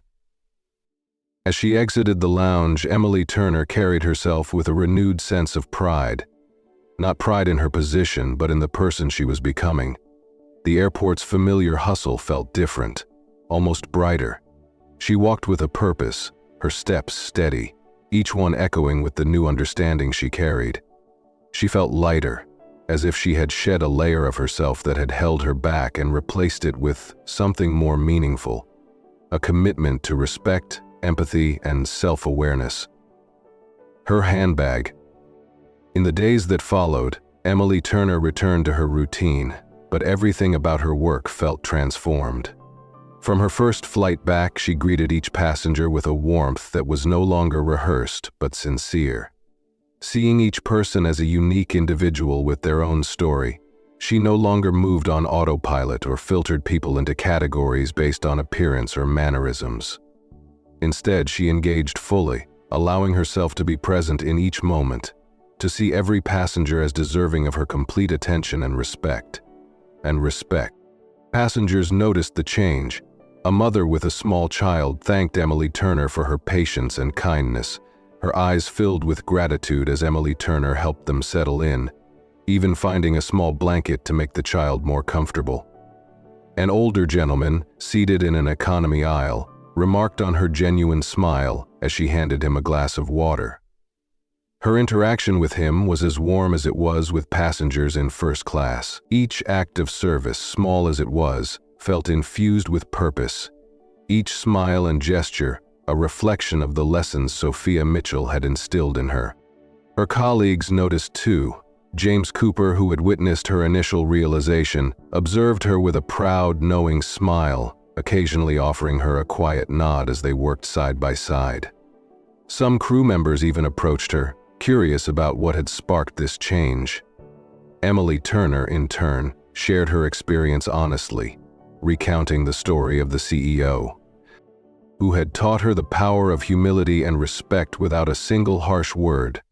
As she exited the lounge, Emily Turner carried herself with a renewed sense of pride. Not pride in her position, but in the person she was becoming. The airport's familiar hustle felt different, almost brighter. She walked with a purpose, her steps steady, each one echoing with the new understanding she carried. She felt lighter, as if she had shed a layer of herself that had held her back and replaced it with something more meaningful, a commitment to respect, empathy, and self-awareness. her handbag. In the days that followed, Emily Turner returned to her routine, but everything about her work felt transformed. From her first flight back, she greeted each passenger with a warmth that was no longer rehearsed but sincere. Seeing each person as a unique individual with their own story, she no longer moved on autopilot or filtered people into categories based on appearance or mannerisms. Instead, she engaged fully, allowing herself to be present in each moment, to see every passenger as deserving of her complete attention and respect. Passengers noticed the change. A mother with a small child thanked Emily Turner for her patience and kindness, her eyes filled with gratitude as Emily Turner helped them settle in, even finding a small blanket to make the child more comfortable. An older gentleman, seated in an economy aisle, remarked on her genuine smile as she handed him a glass of water. Her interaction with him was as warm as it was with passengers in first class. Each act of service, small as it was, felt infused with purpose. Each smile and gesture, a reflection of the lessons Sophia Mitchell had instilled in her. Her colleagues noticed too. James Cooper, who had witnessed her initial realization, observed her with a proud, knowing smile, occasionally offering her a quiet nod as they worked side by side. Some crew members even approached her, curious about what had sparked this change. Emily Turner, in turn, shared her experience honestly, recounting the story of the CEO, who had taught her the power of humility and respect without a single harsh word.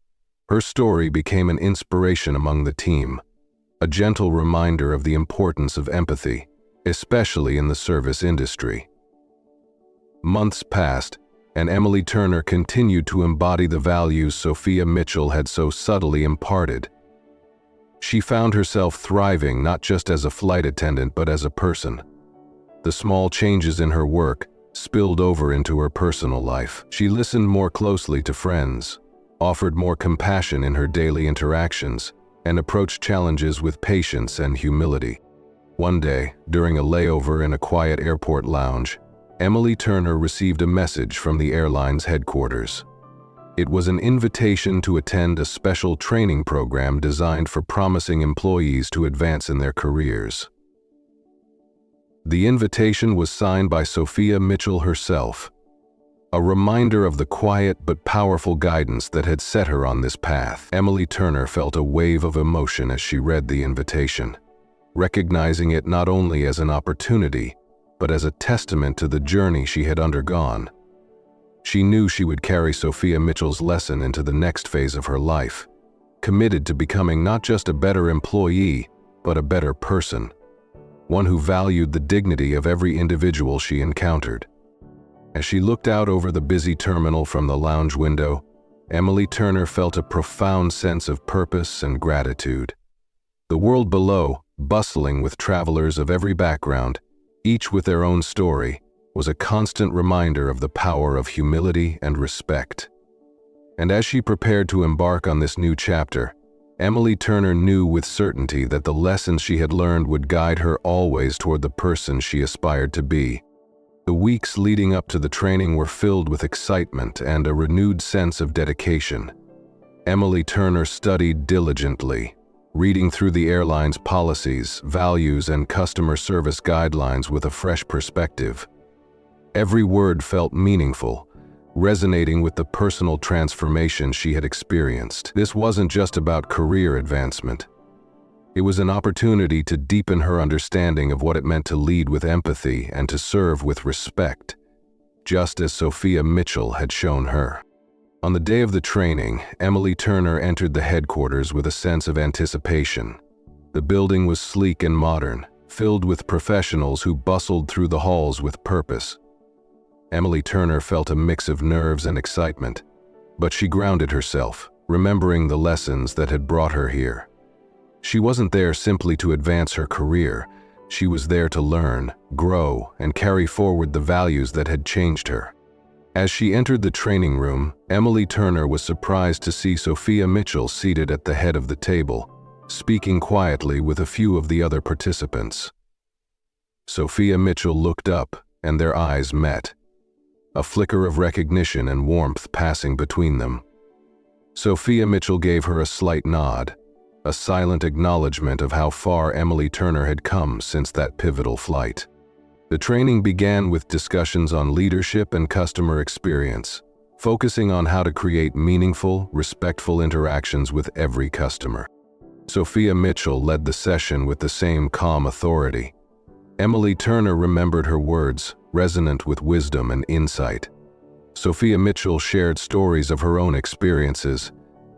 Her story became an inspiration among the team, a gentle reminder of the importance of empathy, especially in the service industry. Months passed, and Emily Turner continued to embody the values Sophia Mitchell had so subtly imparted. She found herself thriving not just as a flight attendant but as a person. The small changes in her work spilled over into her personal life. She listened more closely to friends, offered more compassion in her daily interactions, and approached challenges with patience and humility. One day, during a layover in a quiet airport lounge, Emily Turner received a message from the airline's headquarters. It was an invitation to attend a special training program designed for promising employees to advance in their careers. The invitation was signed by Sophia Mitchell herself, a reminder of the quiet but powerful guidance that had set her on this path. Emily Turner felt a wave of emotion as she read the invitation, recognizing it not only as an opportunity, but as a testament to the journey she had undergone. She knew she would carry Sophia Mitchell's lesson into the next phase of her life, committed to becoming not just a better employee, but a better person, one who valued the dignity of every individual she encountered. As she looked out over the busy terminal from the lounge window, Emily Turner felt a profound sense of purpose and gratitude. The world below, bustling with travelers of every background, each with their own story, was a constant reminder of the power of humility and respect. And as she prepared to embark on this new chapter, Emily Turner knew with certainty that the lessons she had learned would guide her always toward the person she aspired to be. The weeks leading up to the training were filled with excitement and a renewed sense of dedication. Emily Turner studied diligently, reading through the airline's policies, values, and customer service guidelines with a fresh perspective. Every word felt meaningful, resonating with the personal transformation she had experienced. This wasn't just about career advancement. It was an opportunity to deepen her understanding of what it meant to lead with empathy and to serve with respect, just as Sophia Mitchell had shown her. On the day of the training, Emily Turner entered the headquarters with a sense of anticipation. The building was sleek and modern, filled with professionals who bustled through the halls with purpose. Emily Turner felt a mix of nerves and excitement, but she grounded herself, remembering the lessons that had brought her here. She wasn't there simply to advance her career. She was there to learn, grow, and carry forward the values that had changed her. As she entered the training room, Emily Turner was surprised to see Sophia Mitchell seated at the head of the table, speaking quietly with a few of the other participants. Sophia Mitchell looked up, and their eyes met, a flicker of recognition and warmth passing between them. Sophia Mitchell gave her a slight nod, a silent acknowledgement of how far Emily Turner had come since that pivotal flight. The training began with discussions on leadership and customer experience, focusing on how to create meaningful, respectful interactions with every customer. Sophia Mitchell led the session with the same calm authority. Emily Turner remembered her words, resonant with wisdom and insight. Sophia Mitchell shared stories of her own experiences,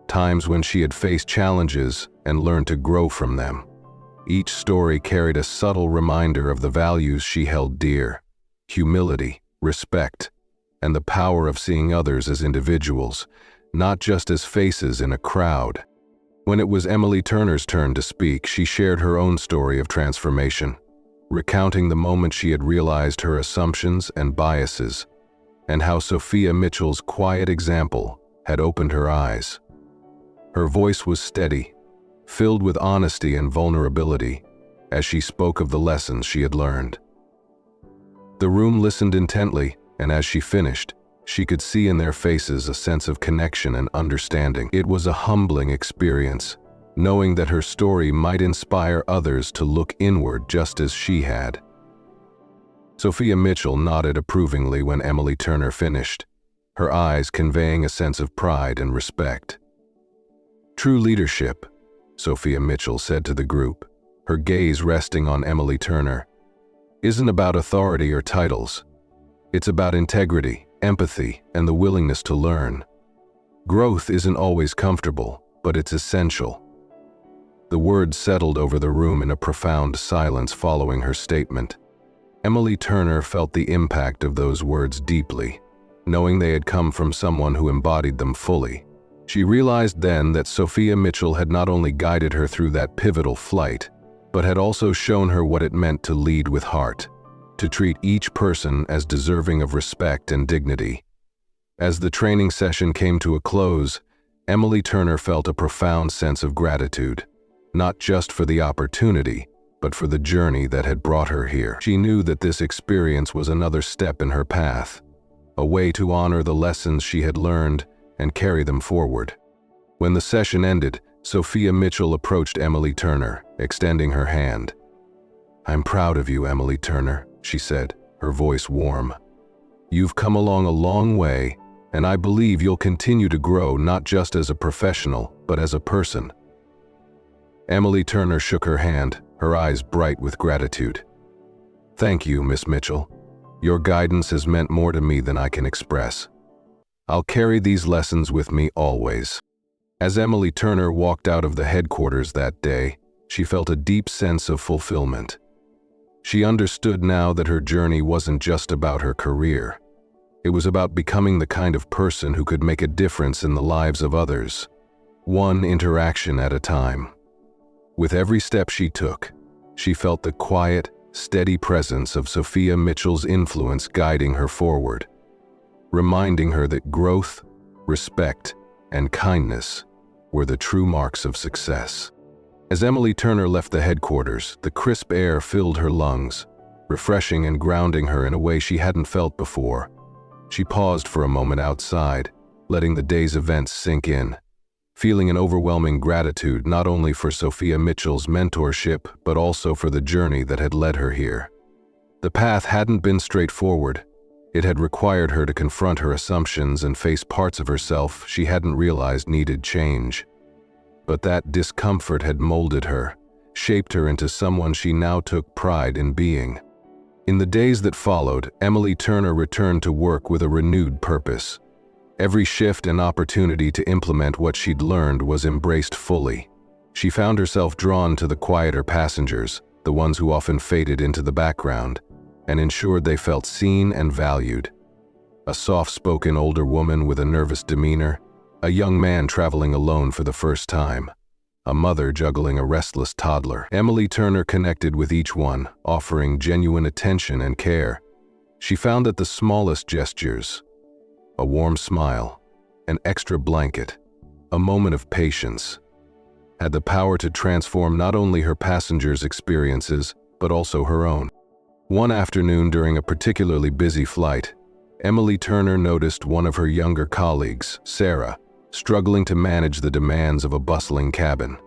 times when she had faced challenges and learned to grow from them. Each story carried a subtle reminder of the values she held dear: humility, respect, and the power of seeing others as individuals, not just as faces in a crowd. When it was Emily Turner's turn to speak, she shared her own story of transformation, recounting the moment she had realized her assumptions and biases, and how Sophia Mitchell's quiet example had opened her eyes. Her voice was steady, filled with honesty and vulnerability, as she spoke of the lessons she had learned. The room listened intently, and as she finished, she could see in their faces a sense of connection and understanding. It was a humbling experience, knowing that her story might inspire others to look inward just as she had. Sophia Mitchell nodded approvingly when Emily Turner finished, her eyes conveying a sense of pride and respect. "True leadership," Sophia Mitchell said to the group, her gaze resting on Emily Turner, "isn't about authority or titles. It's about integrity, empathy, and the willingness to learn. Growth isn't always comfortable, but it's essential." The words settled over the room in a profound silence following her statement. Emily Turner felt the impact of those words deeply, knowing they had come from someone who embodied them fully. She realized then that Sophia Mitchell had not only guided her through that pivotal flight, but had also shown her what it meant to lead with heart, to treat each person as deserving of respect and dignity. As the training session came to a close, Emily Turner felt a profound sense of gratitude, not just for the opportunity, but for the journey that had brought her here. She knew that this experience was another step in her path, a way to honor the lessons she had learned and carry them forward. When the session ended, Sophia Mitchell approached Emily Turner, extending her hand. "I'm proud of you, Emily Turner," she said, her voice warm. "You've come along a long way, and I believe you'll continue to grow not just as a professional, but as a person." Emily Turner shook her hand, her eyes bright with gratitude. "Thank you, Miss Mitchell. Your guidance has meant more to me than I can express. I'll carry these lessons with me always." As Emily Turner walked out of the headquarters that day, she felt a deep sense of fulfillment. She understood now that her journey wasn't just about her career. It was about becoming the kind of person who could make a difference in the lives of others, one interaction at a time. With every step she took, she felt the quiet, steady presence of Sophia Mitchell's influence guiding her forward, reminding her that growth, respect, and kindness were the true marks of success. As Emily Turner left the headquarters, the crisp air filled her lungs, refreshing and grounding her in a way she hadn't felt before. She paused for a moment outside, letting the day's events sink in, feeling an overwhelming gratitude not only for Sophia Mitchell's mentorship, but also for the journey that had led her here. The path hadn't been straightforward. It had required her to confront her assumptions and face parts of herself she hadn't realized needed change. But that discomfort had molded her, shaped her into someone she now took pride in being. In the days that followed, Emily Turner returned to work with a renewed purpose. Every shift and opportunity to implement what she'd learned was embraced fully. She found herself drawn to the quieter passengers, the ones who often faded into the background, and ensured they felt seen and valued. A soft-spoken older woman with a nervous demeanor, a young man traveling alone for the first time, a mother juggling a restless toddler. Emily Turner connected with each one, offering genuine attention and care. She found that the smallest gestures, a warm smile, an extra blanket, a moment of patience, had the power to transform not only her passengers' experiences, but also her own. One afternoon during a particularly busy flight, Emily Turner noticed one of her younger colleagues, Sarah, struggling to manage the demands of a bustling cabin.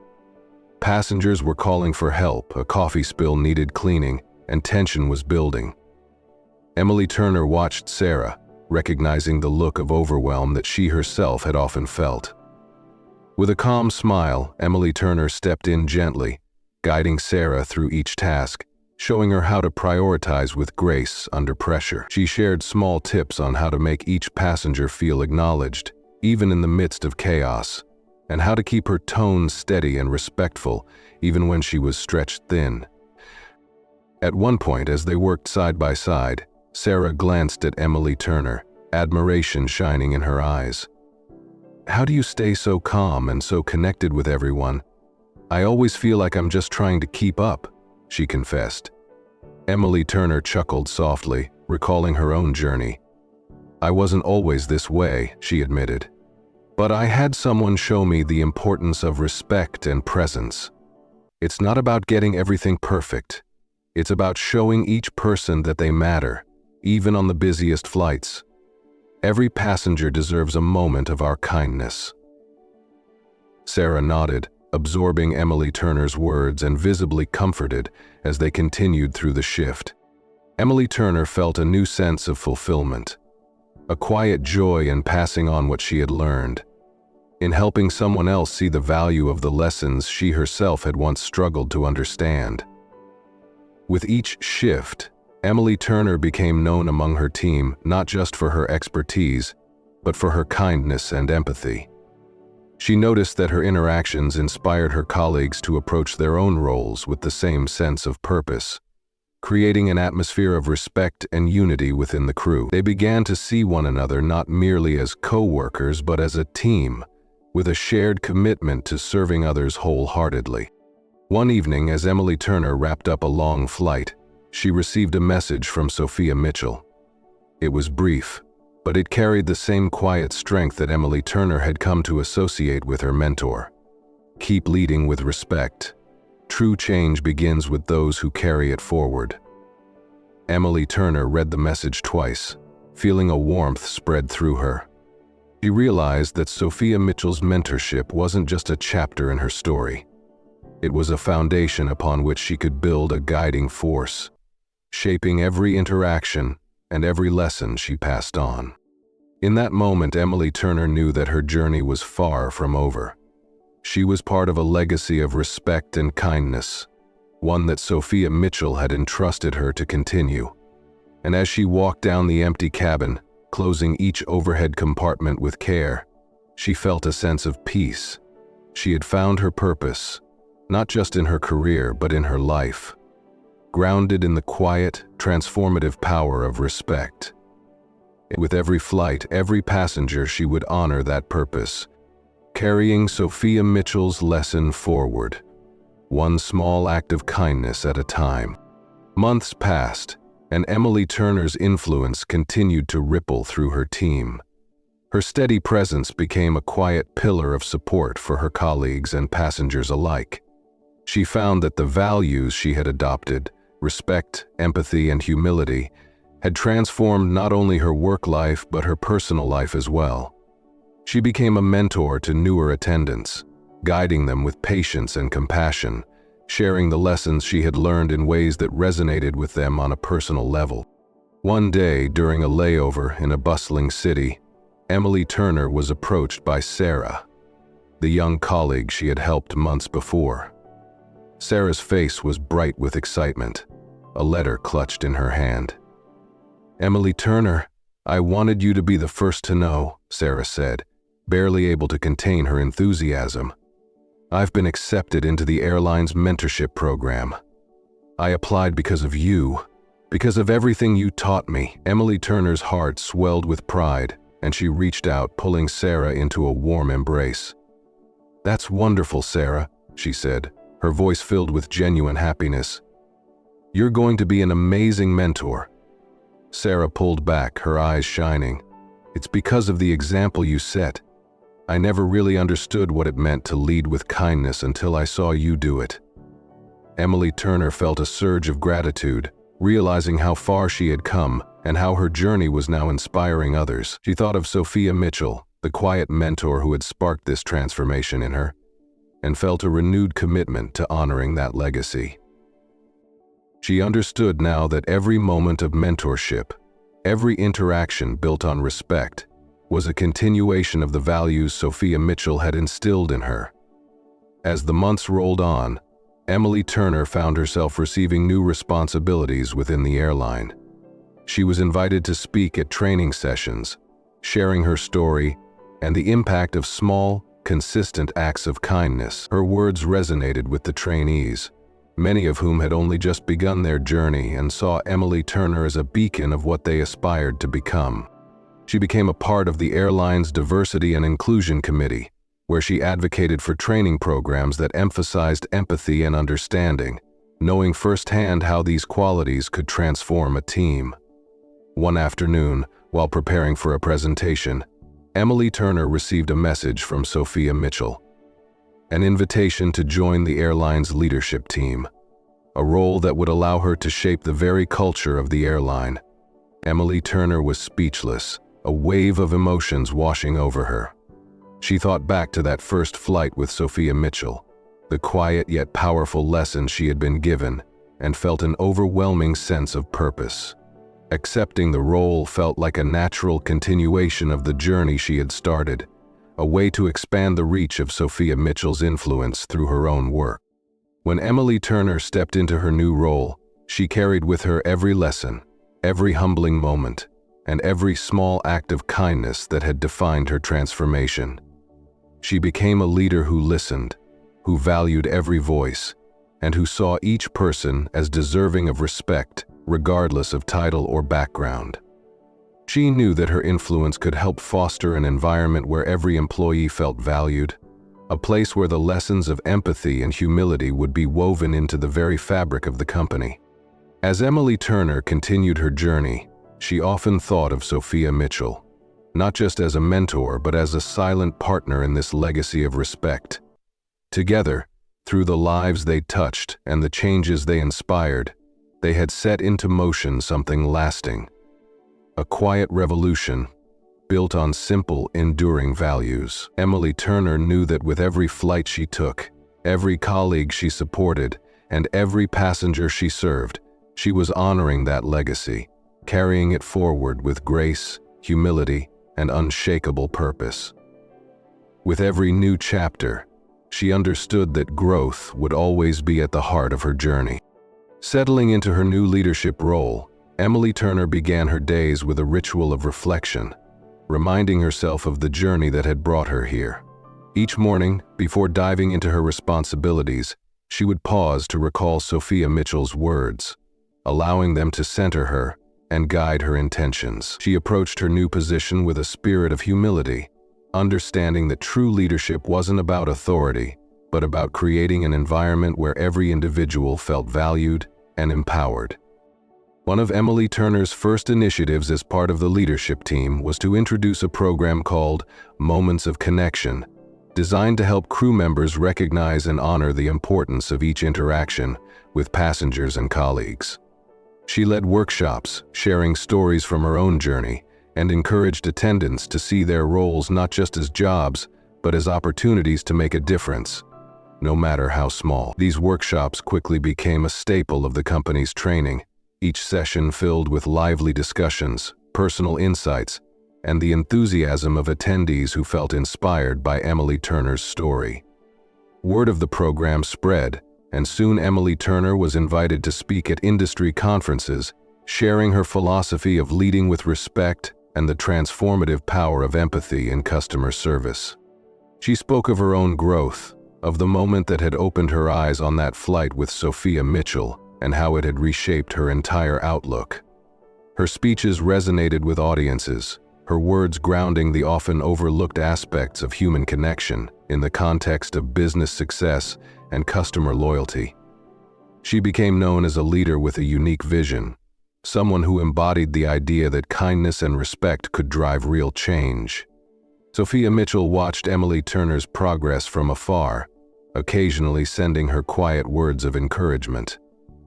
Passengers were calling for help, a coffee spill needed cleaning, and tension was building. Emily Turner watched Sarah, recognizing the look of overwhelm that she herself had often felt. With a calm smile, Emily Turner stepped in gently, guiding Sarah through each task, showing her how to prioritize with grace under pressure. She shared small tips on how to make each passenger feel acknowledged, even in the midst of chaos, and how to keep her tone steady and respectful, even when she was stretched thin. At one point, as they worked side by side, Sarah glanced at Emily Turner, admiration shining in her eyes. "How do you stay so calm and so connected with everyone? I always feel like I'm just trying to keep up," she confessed. Emily Turner chuckled softly, recalling her own journey. "I wasn't always this way," she admitted. "But I had someone show me the importance of respect and presence. It's not about getting everything perfect. It's about showing each person that they matter, even on the busiest flights. Every passenger deserves a moment of our kindness." Sarah nodded, absorbing Emily Turner's words and visibly comforted as they continued through the shift. Emily Turner felt a new sense of fulfillment, a quiet joy in passing on what she had learned, in helping someone else see the value of the lessons she herself had once struggled to understand. With each shift, Emily Turner became known among her team not just for her expertise, but for her kindness and empathy. She noticed that her interactions inspired her colleagues to approach their own roles with the same sense of purpose, creating an atmosphere of respect and unity within the crew. They began to see one another not merely as co-workers but as a team, with a shared commitment to serving others wholeheartedly. One evening, as Emily Turner wrapped up a long flight, she received a message from Sophia Mitchell. It was brief, but it carried the same quiet strength that Emily Turner had come to associate with her mentor. "Keep leading with respect. True change begins with those who carry it forward." Emily Turner read the message twice, feeling a warmth spread through her. She realized that Sophia Mitchell's mentorship wasn't just a chapter in her story. It was a foundation upon which she could build a guiding force, shaping every interaction and every lesson she passed on. In that moment, Emily Turner knew that her journey was far from over. She was part of a legacy of respect and kindness, one that Sophia Mitchell had entrusted her to continue. And as she walked down the empty cabin, closing each overhead compartment with care, she felt a sense of peace. She had found her purpose, not just in her career but in her life, grounded in the quiet, transformative power of respect. With every flight, every passenger, she would honor that purpose, carrying Sophia Mitchell's lesson forward, one small act of kindness at a time. Months passed, and Emily Turner's influence continued to ripple through her team. Her steady presence became a quiet pillar of support for her colleagues and passengers alike. She found that the values she had adopted, respect, empathy, and humility, had transformed not only her work life but her personal life as well. She became a mentor to newer attendants, guiding them with patience and compassion, sharing the lessons she had learned in ways that resonated with them on a personal level. One day, during a layover in a bustling city, Emily Turner was approached by Sarah, the young colleague she had helped months before. Sarah's face was bright with excitement, a letter clutched in her hand. "Emily Turner, I wanted you to be the first to know," Sarah said, barely able to contain her enthusiasm. "I've been accepted into the Airline's mentorship program. I applied because of you, because of everything you taught me." Emily Turner's heart swelled with pride, and she reached out, pulling Sarah into a warm embrace. "That's wonderful, Sarah," she said, her voice filled with genuine happiness. "You're going to be an amazing mentor." Sarah pulled back, her eyes shining. "It's because of the example you set. I never really understood what it meant to lead with kindness until I saw you do it." Emily Turner felt a surge of gratitude, realizing how far she had come and how her journey was now inspiring others. She thought of Sophia Mitchell, the quiet mentor who had sparked this transformation in her, and felt a renewed commitment to honoring that legacy. She understood now that every moment of mentorship, every interaction built on respect, was a continuation of the values Sophia Mitchell had instilled in her. As the months rolled on, Emily Turner found herself receiving new responsibilities within the airline. She was invited to speak at training sessions, sharing her story and the impact of small, consistent acts of kindness. Her words resonated with the trainees, many of whom had only just begun their journey and saw Emily Turner as a beacon of what they aspired to become. She became a part of the airline's Diversity and Inclusion Committee, where she advocated for training programs that emphasized empathy and understanding, knowing firsthand how these qualities could transform a team. One afternoon, while preparing for a presentation, Emily Turner received a message from Sophia Mitchell, an invitation to join the airline's leadership team, a role that would allow her to shape the very culture of the airline. Emily Turner was speechless, a wave of emotions washing over her. She thought back to that first flight with Sophia Mitchell, the quiet yet powerful lessons she had been given, and felt an overwhelming sense of purpose. Accepting the role felt like a natural continuation of the journey she had started, a way to expand the reach of Sophia Mitchell's influence through her own work. When Emily Turner stepped into her new role, she carried with her every lesson, every humbling moment, and every small act of kindness that had defined her transformation. She became a leader who listened, who valued every voice, and who saw each person as deserving of respect, regardless of title or background. She knew that her influence could help foster an environment where every employee felt valued, a place where the lessons of empathy and humility would be woven into the very fabric of the company. As Emily Turner continued her journey, she often thought of Sophia Mitchell, not just as a mentor but as a silent partner in this legacy of respect. Together, through the lives they touched and the changes they inspired, they had set into motion something lasting, a quiet revolution built on simple, enduring values. Emily Turner knew that with every flight she took, every colleague she supported, and every passenger she served, she was honoring that legacy, carrying it forward with grace, humility, and unshakable purpose. With every new chapter, she understood that growth would always be at the heart of her journey. Settling into her new leadership role, Emily Turner began her days with a ritual of reflection, reminding herself of the journey that had brought her here. Each morning, before diving into her responsibilities, she would pause to recall Sophia Mitchell's words, allowing them to center her and guide her intentions. She approached her new position with a spirit of humility, understanding that true leadership wasn't about authority, but about creating an environment where every individual felt valued and empowered. One of Emily Turner's first initiatives as part of the leadership team was to introduce a program called Moments of Connection, designed to help crew members recognize and honor the importance of each interaction with passengers and colleagues. She led workshops, sharing stories from her own journey, and encouraged attendants to see their roles not just as jobs, but as opportunities to make a difference, no matter how small. These workshops quickly became a staple of the company's training, each session filled with lively discussions, personal insights, and the enthusiasm of attendees who felt inspired by Emily Turner's story. Word of the program spread, and soon Emily Turner was invited to speak at industry conferences, sharing her philosophy of leading with respect and the transformative power of empathy in customer service. She spoke of her own growth, of the moment that had opened her eyes on that flight with Sophia Mitchell, and how it had reshaped her entire outlook. Her speeches resonated with audiences, her words grounding the often overlooked aspects of human connection in the context of business success and customer loyalty. She became known as a leader with a unique vision, someone who embodied the idea that kindness and respect could drive real change. Sophia Mitchell watched Emily Turner's progress from afar, occasionally sending her quiet words of encouragement,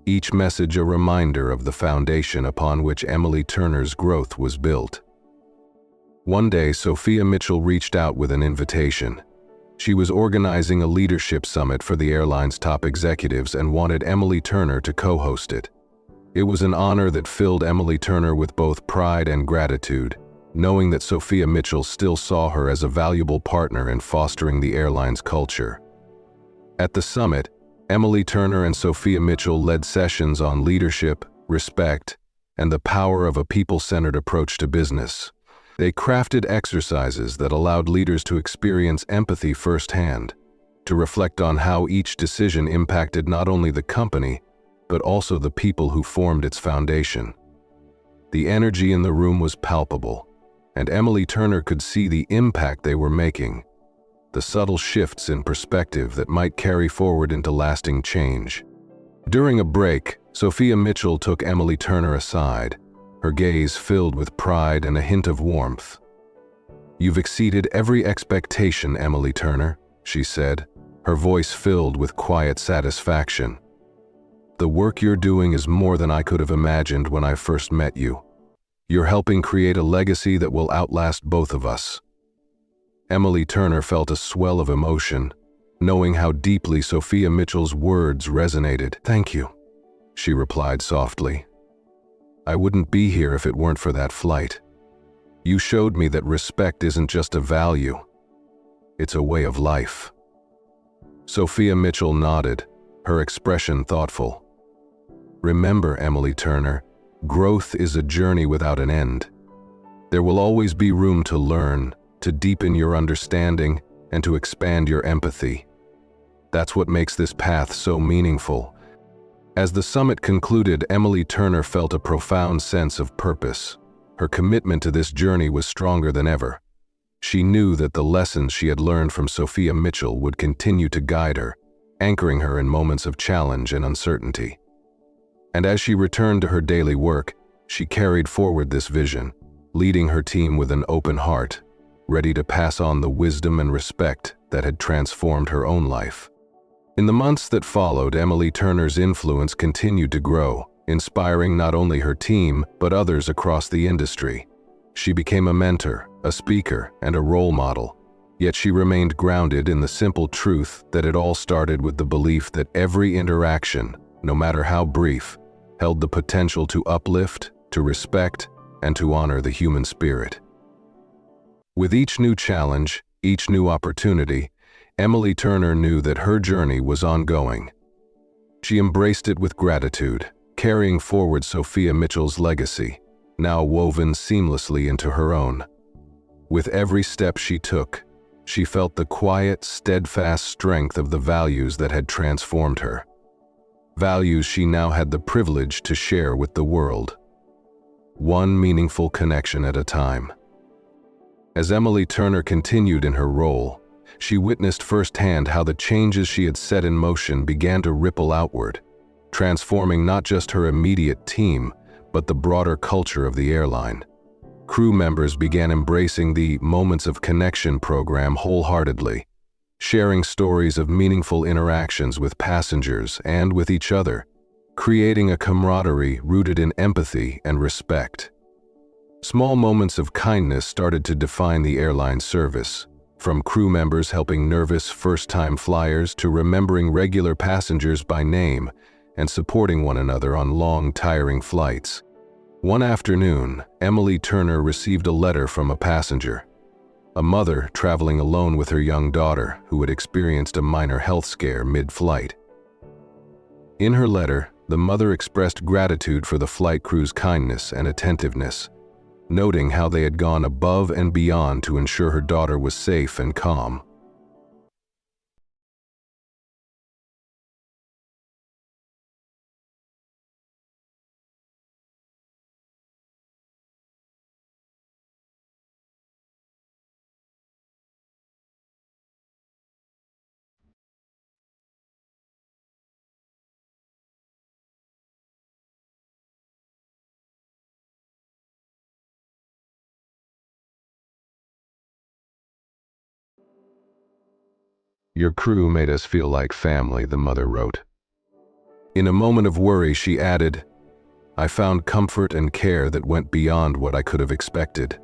each message a reminder of the foundation upon which Emily Turner's growth was built. One day, Sophia Mitchell reached out with an invitation. She was organizing a leadership summit for the airline's top executives and wanted Emily Turner to co-host it. It was an honor that filled Emily Turner with both pride and gratitude, knowing that Sophia Mitchell still saw her as a valuable partner in fostering the airline's culture. At the summit, Emily Turner and Sophia Mitchell led sessions on leadership, respect, and the power of a people-centered approach to business. They crafted exercises that allowed leaders to experience empathy firsthand, to reflect on how each decision impacted not only the company, but also the people who formed its foundation. The energy in the room was palpable, and Emily Turner could see the impact they were making, the subtle shifts in perspective that might carry forward into lasting change. During a break, Sophia Mitchell took Emily Turner aside, her gaze filled with pride and a hint of warmth. "You've exceeded every expectation, Emily Turner," she said, her voice filled with quiet satisfaction. "The work you're doing is more than I could have imagined when I first met you. You're helping create a legacy that will outlast both of us." Emily Turner felt a swell of emotion, knowing how deeply Sophia Mitchell's words resonated. "Thank you," she replied softly. "I wouldn't be here if it weren't for that flight. You showed me that respect isn't just a value, it's a way of life." Sophia Mitchell nodded, her expression thoughtful. "Remember, Emily Turner, growth is a journey without an end. There will always be room to learn, to deepen your understanding, and to expand your empathy. That's what makes this path so meaningful." As the summit concluded, Emily Turner felt a profound sense of purpose. Her commitment to this journey was stronger than ever. She knew that the lessons she had learned from Sophia Mitchell would continue to guide her, anchoring her in moments of challenge and uncertainty. And as she returned to her daily work, she carried forward this vision, leading her team with an open heart, ready to pass on the wisdom and respect that had transformed her own life. In the months that followed, Emily Turner's influence continued to grow, inspiring not only her team, but others across the industry. She became a mentor, a speaker, and a role model, yet she remained grounded in the simple truth that it all started with the belief that every interaction, no matter how brief, held the potential to uplift, to respect, and to honor the human spirit. With each new challenge, each new opportunity, Emily Turner knew that her journey was ongoing. She embraced it with gratitude, carrying forward Sophia Mitchell's legacy, now woven seamlessly into her own. With every step she took, she felt the quiet, steadfast strength of the values that had transformed her. Values she now had the privilege to share with the world. One meaningful connection at a time. As Emily Turner continued in her role, she witnessed firsthand how the changes she had set in motion began to ripple outward, transforming not just her immediate team, but the broader culture of the airline. Crew members began embracing the Moments of Connection program wholeheartedly, sharing stories of meaningful interactions with passengers and with each other, creating a camaraderie rooted in empathy and respect. Small moments of kindness started to define the airline service, from crew members helping nervous first-time flyers to remembering regular passengers by name and supporting one another on long, tiring flights. One afternoon, Emily Turner received a letter from a passenger, a mother traveling alone with her young daughter who had experienced a minor health scare mid-flight. In her letter, the mother expressed gratitude for the flight crew's kindness and attentiveness, noting how they had gone above and beyond to ensure her daughter was safe and calm. "Your crew made us feel like family," the mother wrote. In a moment of worry, she added, "I found comfort and care that went beyond what I could have expected."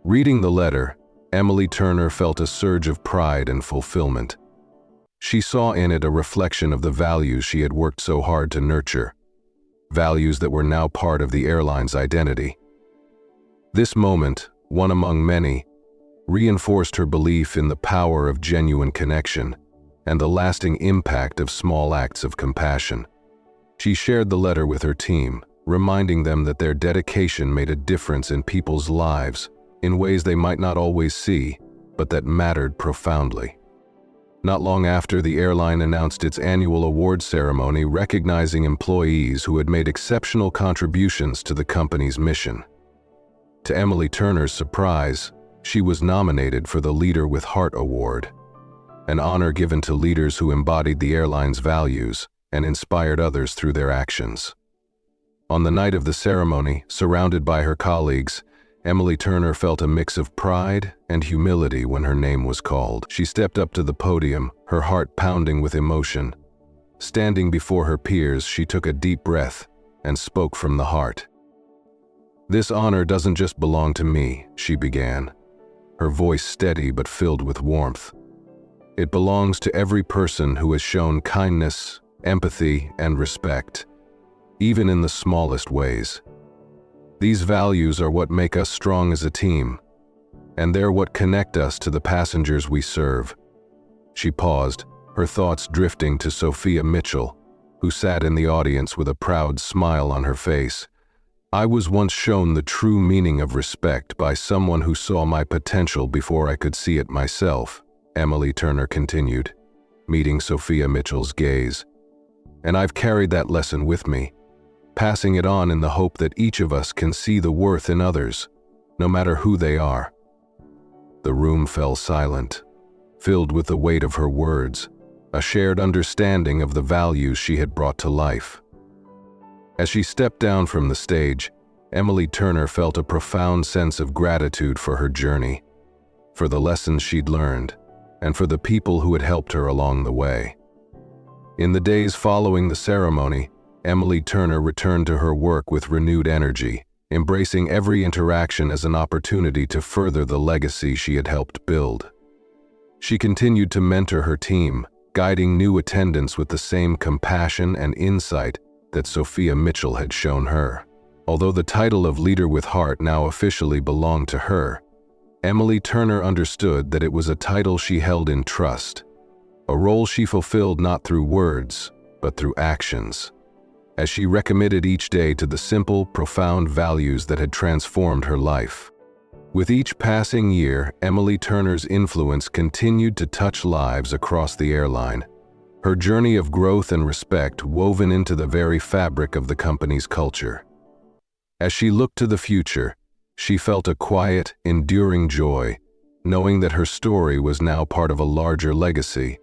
Reading the letter, Emily Turner felt a surge of pride and fulfillment. She saw in it a reflection of the values she had worked so hard to nurture, values that were now part of the airline's identity. This moment, one among many, reinforced her belief in the power of genuine connection and the lasting impact of small acts of compassion. She shared the letter with her team, reminding them that their dedication made a difference in people's lives in ways they might not always see, but that mattered profoundly. Not long after, the airline announced its annual award ceremony recognizing employees who had made exceptional contributions to the company's mission. To Emily Turner's surprise, she was nominated for the Leader with Heart Award, an honor given to leaders who embodied the airline's values and inspired others through their actions. On the night of the ceremony, surrounded by her colleagues, Emily Turner felt a mix of pride and humility when her name was called. She stepped up to the podium, her heart pounding with emotion. Standing before her peers, she took a deep breath and spoke from the heart. "This honor doesn't just belong to me," she began, her voice steady but filled with warmth. "It belongs to every person who has shown kindness, empathy, and respect, even in the smallest ways. These values are what make us strong as a team, and they're what connect us to the passengers we serve." She paused, her thoughts drifting to Sophia Mitchell, who sat in the audience with a proud smile on her face. "I was once shown the true meaning of respect by someone who saw my potential before I could see it myself," Emily Turner continued, meeting Sophia Mitchell's gaze. "And I've carried that lesson with me, passing it on in the hope that each of us can see the worth in others, no matter who they are." The room fell silent, filled with the weight of her words, a shared understanding of the values she had brought to life. As she stepped down from the stage, Emily Turner felt a profound sense of gratitude for her journey, for the lessons she'd learned, and for the people who had helped her along the way. In the days following the ceremony, Emily Turner returned to her work with renewed energy, embracing every interaction as an opportunity to further the legacy she had helped build. She continued to mentor her team, guiding new attendants with the same compassion and insight that Sophia Mitchell had shown her. Although the title of Leader with Heart now officially belonged to her, Emily Turner understood that it was a title she held in trust, a role she fulfilled not through words, but through actions, as she recommitted each day to the simple, profound values that had transformed her life. With each passing year, Emily Turner's influence continued to touch lives across the airline, her journey of growth and respect woven into the very fabric of the company's culture. As she looked to the future, she felt a quiet, enduring joy, knowing that her story was now part of a larger legacy,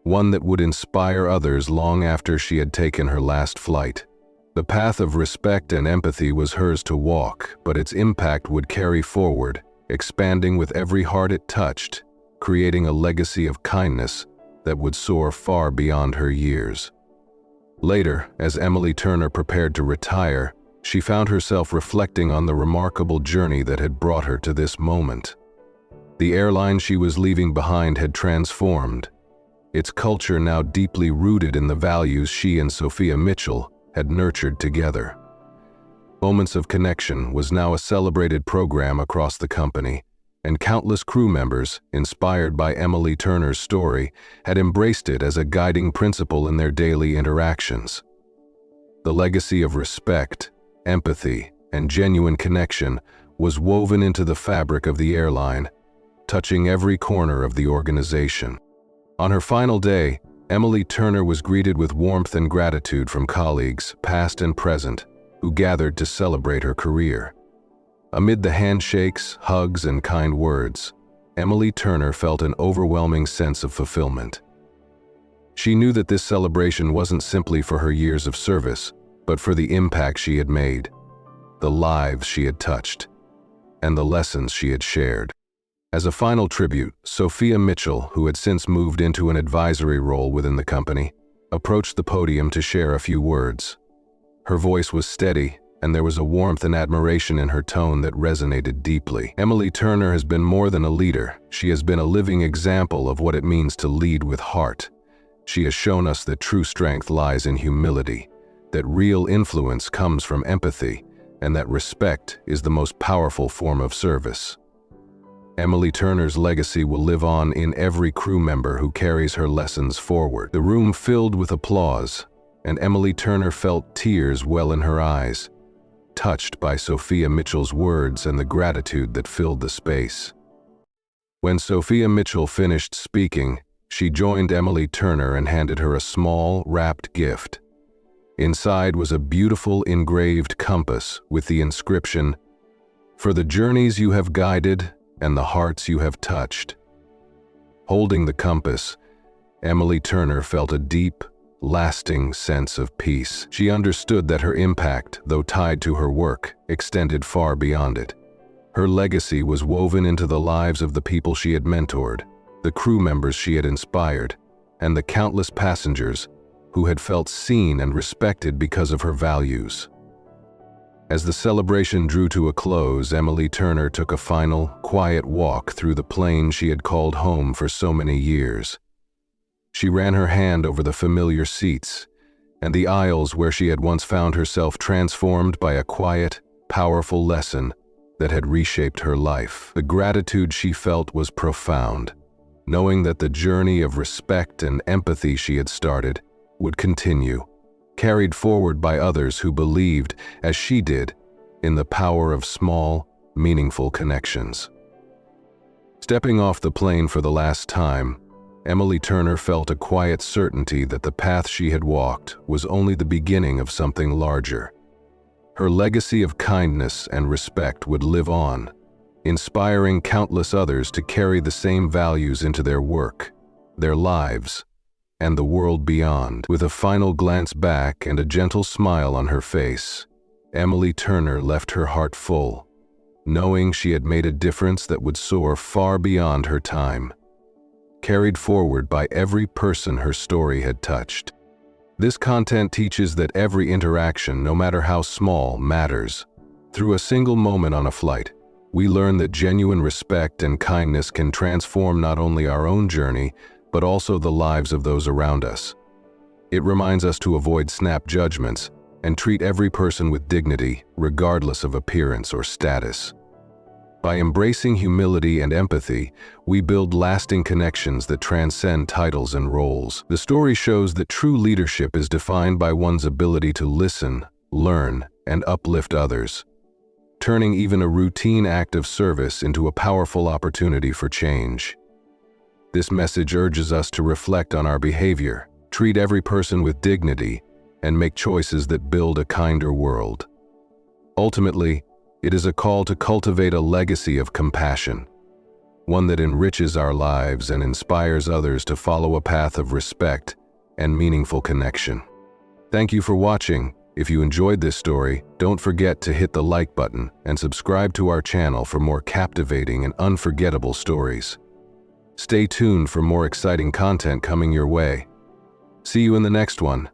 one that would inspire others long after she had taken her last flight. The path of respect and empathy was hers to walk, but its impact would carry forward, expanding with every heart it touched, creating a legacy of kindness that would soar far beyond her years. Later, as Emily Turner prepared to retire, she found herself reflecting on the remarkable journey that had brought her to this moment. The airline she was leaving behind had transformed, its culture now deeply rooted in the values she and Sophia Mitchell had nurtured together. Moments of Connection was now a celebrated program across the company, and countless crew members, inspired by Emily Turner's story, had embraced it as a guiding principle in their daily interactions. The legacy of respect, empathy, and genuine connection was woven into the fabric of the airline, touching every corner of the organization. On her final day, Emily Turner was greeted with warmth and gratitude from colleagues, past and present, who gathered to celebrate her career. Amid the handshakes, hugs, and kind words, Emily Turner felt an overwhelming sense of fulfillment. She knew that this celebration wasn't simply for her years of service, but for the impact she had made, the lives she had touched, and the lessons she had shared. As a final tribute, Sophia Mitchell, who had since moved into an advisory role within the company, approached the podium to share a few words. Her voice was steady, and there was a warmth and admiration in her tone that resonated deeply. Emily Turner has been more than a leader. She has been a living example of what it means to lead with heart. She has shown us that true strength lies in humility, that real influence comes from empathy, and that respect is the most powerful form of service. Emily Turner's legacy will live on in every crew member who carries her lessons forward. The room filled with applause, and Emily Turner felt tears well in her eyes, touched by Sophia Mitchell's words and the gratitude that filled the space. When Sophia Mitchell finished speaking, she joined Emily Turner and handed her a small, wrapped gift. Inside was a beautiful engraved compass with the inscription, "For the journeys you have guided and the hearts you have touched." Holding the compass, Emily Turner felt a deep, lasting sense of peace. She understood that her impact, though tied to her work, extended far beyond it. Her legacy was woven into the lives of the people she had mentored, the crew members she had inspired, and the countless passengers who had felt seen and respected because of her values. As the celebration drew to a close, Emily Turner took a final, quiet walk through the plane she had called home for so many years. She ran her hand over the familiar seats and the aisles where she had once found herself transformed by a quiet, powerful lesson that had reshaped her life. The gratitude she felt was profound, knowing that the journey of respect and empathy she had started would continue, carried forward by others who believed, as she did, in the power of small, meaningful connections. Stepping off the plane for the last time, Emily Turner felt a quiet certainty that the path she had walked was only the beginning of something larger. Her legacy of kindness and respect would live on, inspiring countless others to carry the same values into their work, their lives, and the world beyond. With a final glance back and a gentle smile on her face, Emily Turner left her heart full, knowing she had made a difference that would soar far beyond her time, carried forward by every person her story had touched. This content teaches that every interaction, no matter how small, matters. Through a single moment on a flight, we learn that genuine respect and kindness can transform not only our own journey, but also the lives of those around us. It reminds us to avoid snap judgments and treat every person with dignity, regardless of appearance or status. By embracing humility and empathy, we build lasting connections that transcend titles and roles. The story shows that true leadership is defined by one's ability to listen, learn, and uplift others, turning even a routine act of service into a powerful opportunity for change. This message urges us to reflect on our behavior, treat every person with dignity, and make choices that build a kinder world. Ultimately, it is a call to cultivate a legacy of compassion, one that enriches our lives and inspires others to follow a path of respect and meaningful connection. Thank you for watching. If you enjoyed this story, don't forget to hit the like button and subscribe to our channel for more captivating and unforgettable stories. Stay tuned for more exciting content coming your way. See you in the next one.